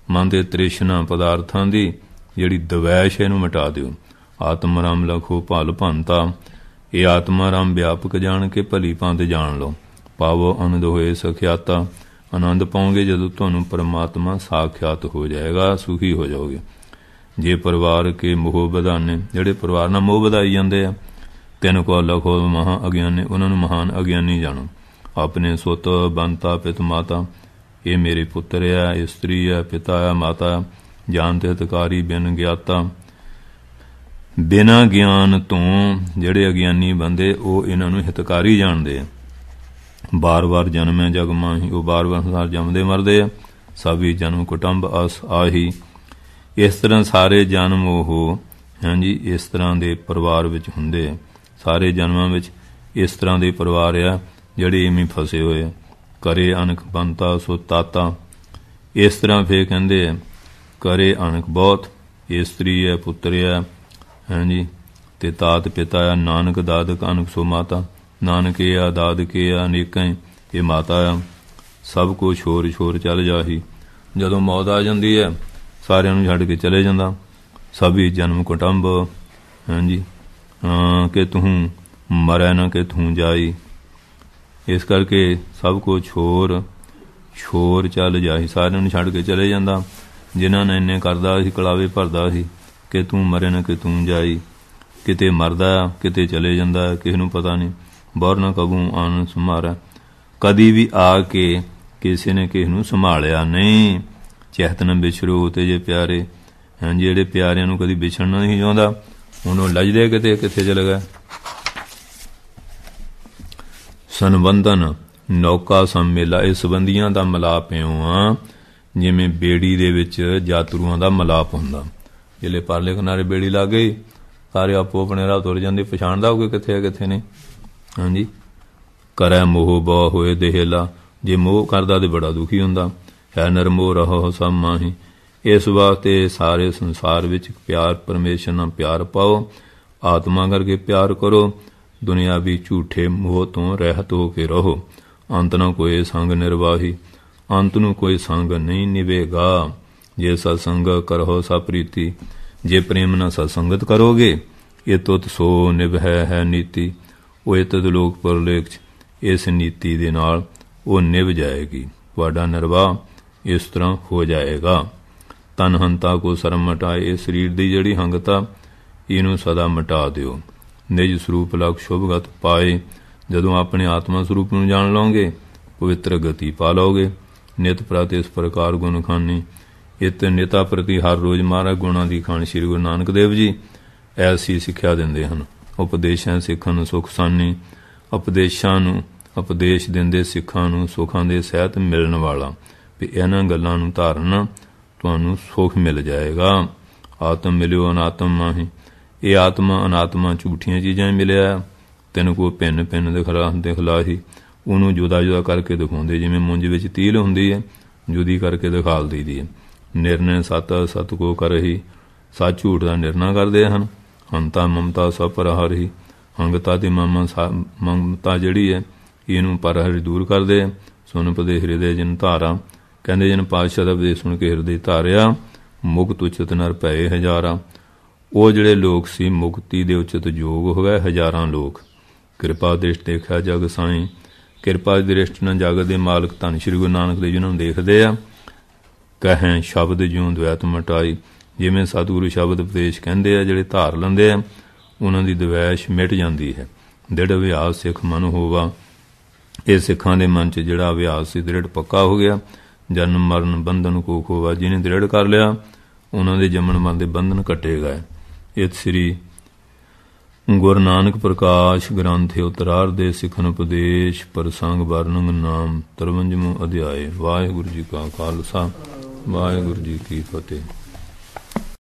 ਮਨ ਤੇ ਤ੍ਰਿਸ਼ਨਾ ਪਦਾਰਥਾਂ ਦੀ ਜਿਹੜੀ ਦਵੈਸ਼ ਇਹਨੂੰ ਮਿਟਾ ਦਿਓ। ਆਤਮ ਰਾਮ ਲਖੋ ਭਲ ਭੰਤਾ, ਇਹ ਆਤਮਾ ਰਾਮ ਵਿਆਪਕ ਜਾਣ ਕੇ ਭਲੀ ਭਾਂਤ ਜਾਣ ਲਓ। ਪਾਵੋ ਆਨੰਦ ਹੋਏ ਸਖਿਆਤਾ, ਆਨੰਦ ਪਾਓਗੇ ਜਦੋਂ ਤੁਹਾਨੂੰ ਪਰਮਾਤਮਾ ਸਾਖਿਆਤ ਹੋ ਜਾਏਗਾ, ਸੁਖੀ ਹੋ ਜਾਓਗੇ। ਜੇ ਪਰਿਵਾਰ ਕੇ ਮੋਹ ਵਧਾਨੇ, ਜਿਹੜੇ ਪਰਿਵਾਰ ਨਾਲ ਮੋਹ ਵਧਾਈ ਜਾਂਦੇ ਆ, ਤਿੰਨ ਕੋ ਲਖੋ ਮਹਾ ਅਗਿਆਨੀ, ਉਹਨਾਂ ਨੂੰ ਮਹਾਨ ਅਗਿਆਨੀ ਜਾਣੋ। ਆਪਣੇ ਸੁੱਤ ਬੰਤਾ ਪਿਤ ਮਾਤਾ, ਇਹ ਮੇਰੇ ਪੁੱਤਰ ਆ, ਇਸਤਰੀ ਆ, ਪਿਤਾ ਆ, ਮਾਤਾ। ਜਾਣਤੇ ਹਿਤਕਾਰੀ ਬਿਨ ਗਿਆਤਾ, ਬਿਨਾਂ ਗਿਆਨ ਤੋਂ ਜਿਹੜੇ ਅਗਿਆਨੀ ਬੰਦੇ ਉਹ ਇਹਨਾਂ ਨੂੰ ਹਿਤਕਾਰੀ ਜਾਣਦੇ ਆ। ਬਾਰ ਬਾਰ ਜਨਮੈ ਜਗ ਮਾਹੀ, ਉਹ ਬਾਰ ਬਾਰ ਸੰਸਾਰ ਜੰਮਦੇ ਮਰਦੇ ਆ। ਸਭੀ ਜਨਮ ਕੁਟੰਬ ਅਸ ਆਹੀ, ਇਸ ਤਰ੍ਹਾਂ ਸਾਰੇ ਜਨਮ ਉਹ ਹਾਂਜੀ ਇਸ ਤਰ੍ਹਾਂ ਦੇ ਪਰਿਵਾਰ ਵਿੱਚ ਹੁੰਦੇ ਆ। ਸਾਰੇ ਜਨਮਾਂ ਵਿੱਚ ਇਸ ਤਰ੍ਹਾਂ ਦੇ ਪਰਿਵਾਰ ਆ ਜਿਹੜੇ ਇਵੇਂ ਫਸੇ ਹੋਏ ਆ। ਕਰੇ ਅਣਖ ਬੰਤਾ ਸੋ ਤਾਤਾ, ਇਸ ਤਰ੍ਹਾਂ ਫਿਰ ਕਹਿੰਦੇ ਆ ਕਰੇ ਅਣਖ ਬਹੁਤ, ਇਸਤਰੀ ਹੈ, ਪੁੱਤਰ ਹੈ ਹਾਂਜੀ, ਅਤੇ ਤਾਤ ਪਿਤਾ ਆ। ਨਾਨਕ ਦਾਦਕ ਅਣਖ ਸੋ ਮਾਤਾ, ਨਾਨਕੇ ਆ ਦਾਦਕੇ ਆ ਅਨੇਕਾਂ ਇਹ ਮਾਤਾ ਆ। ਸਭ ਕੁਛ ਛੋਰ ਛੋਰ ਚੱਲ ਜਾਹੀ, ਜਦੋਂ ਮੌਤ ਆ ਜਾਂਦੀ ਹੈ ਸਾਰਿਆਂ ਨੂੰ ਛੱਡ ਕੇ ਚਲੇ ਜਾਂਦਾ। ਸਭੀ ਜਨਮ ਕੁਟੰਬ ਹਾਂਜੀ, ਕਿ ਤੂੰ ਮਰੈ ਨਾ ਕਿ ਤੂੰ ਜਾਈ। ਇਸ ਕਰਕੇ ਸਭ ਕੁਛ ਛੋਰ ਛੋਰ ਚੱਲ ਜਾਹੀ, ਸਾਰਿਆਂ ਨੂੰ ਛੱਡ ਕੇ ਚਲੇ ਜਾਂਦਾ। ਜਿਨ੍ਹਾਂ ਨੇ ਇੰਨੇ ਕਰਦਾ ਸੀ, ਕਲਾਵੇ ਭਰਦਾ ਸੀ ਕਿ ਤੂੰ ਮਰੇ ਨਾ ਕਿ ਤੂੰ ਜਾਈ। ਕਿਤੇ ਮਰਦਾ ਕਿਤੇ ਚਲੇ ਜਾਂਦਾ, ਕਿਸੇ ਨੂੰ ਪਤਾ ਨਹੀਂ। ਬੌਰ ਨਾ ਕਬੂ ਆਨ ਸੰਭਾਰਾ, ਕਦੀ ਵੀ ਆ ਕੇ ਕਿਸੇ ਨੇ ਕਿਸੇ ਨੂੰ ਸੰਭਾਲਿਆ ਨਹੀਂ। ਚਹਿਤ ਨਾ ਵਿਛੜੋ ਤੇ ਜੇ ਪਿਆਰੇ, ਹਾਂਜੀ ਜਿਹੜੇ ਪਿਆਰਿਆਂ ਨੂੰ ਕਦੀ ਵਿਛੜਨਾ ਨਹੀਂ ਚਾਹੁੰਦਾ, ਉਹਨੂੰ ਲੱਜਦੇ ਕਿਤੇ ਕਿੱਥੇ ਚਲੇ ਗਿਆ। ਸੰਬੰਧਨ ਨੌਕਾ ਸੰਮੇਲਾ, ਇਹ ਸੰਬੰਧੀਆਂ ਦਾ ਮਿਲਾਪ ਇਉਂ ਆ ਜਿਵੇਂ ਬੇੜੀ ਦੇ ਵਿੱਚ ਯਾਤਰੂਆਂ ਦਾ ਮਿਲਾਪ ਹੁੰਦਾ। ਜਿਹੜੇ ਪਰਲੇ ਕਿਨਾਰੇ ਬੇੜੀ ਲੱਗ ਗਈ, ਸਾਰੇ ਆਪੋ ਆਪਣੇ ਰਾਹ ਤੁਰ ਜਾਂਦੇ, ਪਛਾਣਦਾ ਹੋਊਗਾ ਕਿੱਥੇ ਆ ਕਿੱਥੇ ਨਹੀਂ। ਹਾਂਜੀ ਕਰੈ ਮੋਹ ਬਹੁ ਹੋਏ ਦੇਹਲਾ, ਜੇ ਮੋਹ ਕਰਦਾ ਤੇ ਬੜਾ ਦੁਖੀ ਹੁੰਦਾ। ਹੈ ਨਰਮੋਹ ਰਹੋ ਸਭ ਮਾਹੀ, ਇਸ ਵਾਸਤੇ ਸਾਰੇ ਸੰਸਾਰ ਵਿੱਚ ਪਿਆਰ ਪਰਮੇਸ਼ਰ ਨਾਲ ਪਿਆਰ ਪਾਓ, ਆਤਮਾ ਕਰਕੇ ਪਿਆਰ ਕਰੋ। ਦੁਨਿਆਵੀ ਝੂਠੇ ਮੋਹ ਤੋਂ ਰਹਿਤ ਹੋ ਕੇ ਰਹੋ। ਅੰਤ ਨਾ ਕੋਈ ਸੰਗ ਨਿਰਵਾਹੀ, ਅੰਤ ਨੂੰ ਕੋਈ ਸੰਗ ਨਹੀਂ ਨਿਵੇਗਾ। ਜੇ ਸਤਸੰਗ ਕਰੋ ਸਭ ਪ੍ਰੀਤੀ, ਜੇ ਪ੍ਰੇਮ ਨਾਲ ਸਤਸੰਗਤ ਕਰੋਗੇ ਇਹ ਤੁਤ ਸੋ ਨਿਭੈ ਹੈ ਨੀਤੀ। ਉਹ ਇਤਦ ਲੋਕ ਪਰਲੇਖ 'ਚ ਇਸ ਨੀਤੀ ਦੇ ਨਾਲ ਉਹ ਨਿਭ ਜਾਏਗੀ। ਤੁਹਾਡਾ ਨਿਰਵਾਹ ਇਸ ਤਰ੍ਹਾਂ ਹੋ ਜਾਏਗਾ। ਤਨ ਹੰਤਾ ਕੋ ਸ਼ਰਮ ਮਟਾਏ, ਇਹ ਸਰੀਰ ਦੀ ਜਿਹੜੀ ਹੰਗਤਾ ਇਹਨੂੰ ਸਦਾ ਮਿਟਾ ਦਿਓ। ਨਿਜ ਸਰੂਪ ਲਖ ਸ਼ੁਭਗਤ ਪਾਏ, ਜਦੋਂ ਆਪਣੇ ਆਤਮਾ ਸਰੂਪ ਨੂੰ ਜਾਣ ਲਓਗੇ ਪਵਿੱਤਰ ਗਤੀ ਪਾ ਲਓਗੇ। ਨਿਤ ਪ੍ਰਤਿ ਇਸ ਪ੍ਰਕਾਰ ਗੁਣ ਖਾਨੀ, ਇਤ ਨਿਤਾ ਪ੍ਰਤੀ ਹਰ ਰੋਜ਼ ਮਹਾਰਾਜ ਗੁਣਾਂ ਦੀ ਖਾਣ। ਸ੍ਰੀ ਗੁਰੂ ਨਾਨਕ ਦੇਵ ਜੀ ਐਸੀ ਸਿੱਖਿਆ ਦਿੰਦੇ ਹਨ। ਉਪਦੇਸ਼ਾਂ ਸਿੱਖਾਂ ਨੂੰ ਸੁਖ ਸਾਨੀ, ਉਪਦੇਸ਼ਾਂ ਨੂੰ ਉਪਦੇਸ਼ ਦਿੰਦੇ ਸਿੱਖਾਂ ਨੂੰ ਸੁੱਖਾਂ ਦੇ ਸਹਿਤ ਮਿਲਣ ਵਾਲਾ, ਵੀ ਇਹਨਾਂ ਗੱਲਾਂ ਨੂੰ ਧਾਰਨ ਤੁਹਾਨੂੰ ਸੁਖ ਮਿਲ ਜਾਏਗਾ। ਆਤਮ ਮਿਲਿਓ ਅਨਾਤਮ ਮਾਹੀ, ਇਹ ਆਤਮਾ ਅਨਾਤਮਾ ਝੂਠੀਆਂ ਚੀਜ਼ਾਂ ਮਿਲਿਆ। ਤੈਨੂੰ ਕੋਈ ਭਿੰਨ ਭਿੰਨ ਦਿਖਲਾਹੀ, ਉਹਨੂੰ ਜੁਦਾ ਜੁਦਾ ਕਰਕੇ ਦਿਖਾਉਂਦੇ। ਜਿਵੇਂ ਮੁੰਜ ਵਿੱਚ ਤੀਲ ਹੁੰਦੀ ਹੈ, ਜੁਦੀ ਕਰਕੇ ਦਿਖਾਲ ਦਈਦੀ ਹੈ। ਨਿਰਣੈ ਸਤ ਸਤ ਕੋ ਕਰਹੀ, ਸੱਚ ਝੂਠ ਦਾ ਨਿਰਣਾ ਕਰਦੇ ਹਨ। ਹੰਤਾ ਮਮਤਾ ਸਭ ਪਰਹਰਿ, ਹੰਗਤਾ ਤੇ ਮਮਤਾ ਜਿਹੜੀ ਹੈ ਇਹਨੂੰ ਪਰਹਰਿ ਦੂਰ ਕਰਦੇ। ਸੁਨ ਪਦੇ ਹਿਰਦੇ ਜਿਨ ਧਾਰਾ, ਕਹਿੰਦੇ ਜਿਨ ਪਾਤਸ਼ਾਹ ਦਾ ਉਪਦੇਸ਼ ਸੁਣ ਕੇ ਹਿਰਦੇ ਧਾਰਿਆ, ਮੁਕਤ ਉਚਿਤ ਨਰ ਭਏ ਹਜ਼ਾਰਾਂ। ਉਹ ਜਿਹੜੇ ਲੋਕ ਸੀ ਮੁਕਤੀ ਦੇ ਉਚਿਤ ਯੋਗ ਹੋ ਗਏ ਹਜ਼ਾਰਾਂ ਲੋਕ। ਕਿਰਪਾ ਦ੍ਰਿਸ਼ਟ ਦੇਖਿਆ ਜਗ ਸਾਈਂ, ਕਿਰਪਾ ਦੀ ਦ੍ਰਿਸ਼ਟ ਨਾਲ ਜਗਤ ਦੇ ਮਾਲਕ ਧੰਨ ਸ੍ਰੀ ਗੁਰੂ ਨਾਨਕ ਦੇਵ ਜੀ ਨੂੰ ਦੇਖਦੇ ਆ। ਕਹੈ ਸ਼ਬਦ ਜਿਉਂ ਦਵੈਤ ਮਟਾਈ, ਜਿਵੇਂ ਸਤਿਗੁਰੂ ਸ਼ਬਦ ਉਪਦੇਸ਼ ਕਹਿੰਦੇ ਆ, ਜਿਹੜੇ ਧਾਰ ਲੈਂਦੇ ਆ ਉਹਨਾਂ ਦੀ ਦਵੈਸ਼ ਮਿਟ ਜਾਂਦੀ ਹੈ। ਦ੍ਰਿੜ ਅਭਿਆਸ ਸਿੱਖ ਮਨ ਹੋਵਾ, ਇਹ ਸਿੱਖਾਂ ਦੇ ਮਨ 'ਚ ਜਿਹੜਾ ਅਭਿਆਸ ਸੀ ਦ੍ਰਿੜ ਪੱਕਾ ਹੋ ਗਿਆ। ਜਨਮ ਮਰਨ ਬੰਧਨ ਕੋ ਖੋਵਾ, ਜਿਹਨੇ ਦ੍ਰਿੜ ਕਰ ਲਿਆ ਉਹਨਾਂ ਦੇ ਜੰਮਣ ਮਰਨ ਦੇ ਬੰਧਨ ਕੱਟੇ ਗਏ। ਇਤ ਸ੍ਰੀ ਗੁਰ ਨਾਨਕ ਪ੍ਰਕਾਸ਼ ਗ੍ਰੰਥ ਉਤਰਾਰਧੇ ਸਿਖਨ ਉਪਦੇਸ਼ ਪ੍ਰਸੰਗ ਵਰਣਨ ਨਾਮ 53 ਅਧਿਆਏ। ਵਾਹਿਗੁਰੂ ਜੀ ਕਾ ਖਾਲਸਾ ਵਾਹਿਗੁਰੂ ਜੀ ਕੀ ਫਤਿਹ।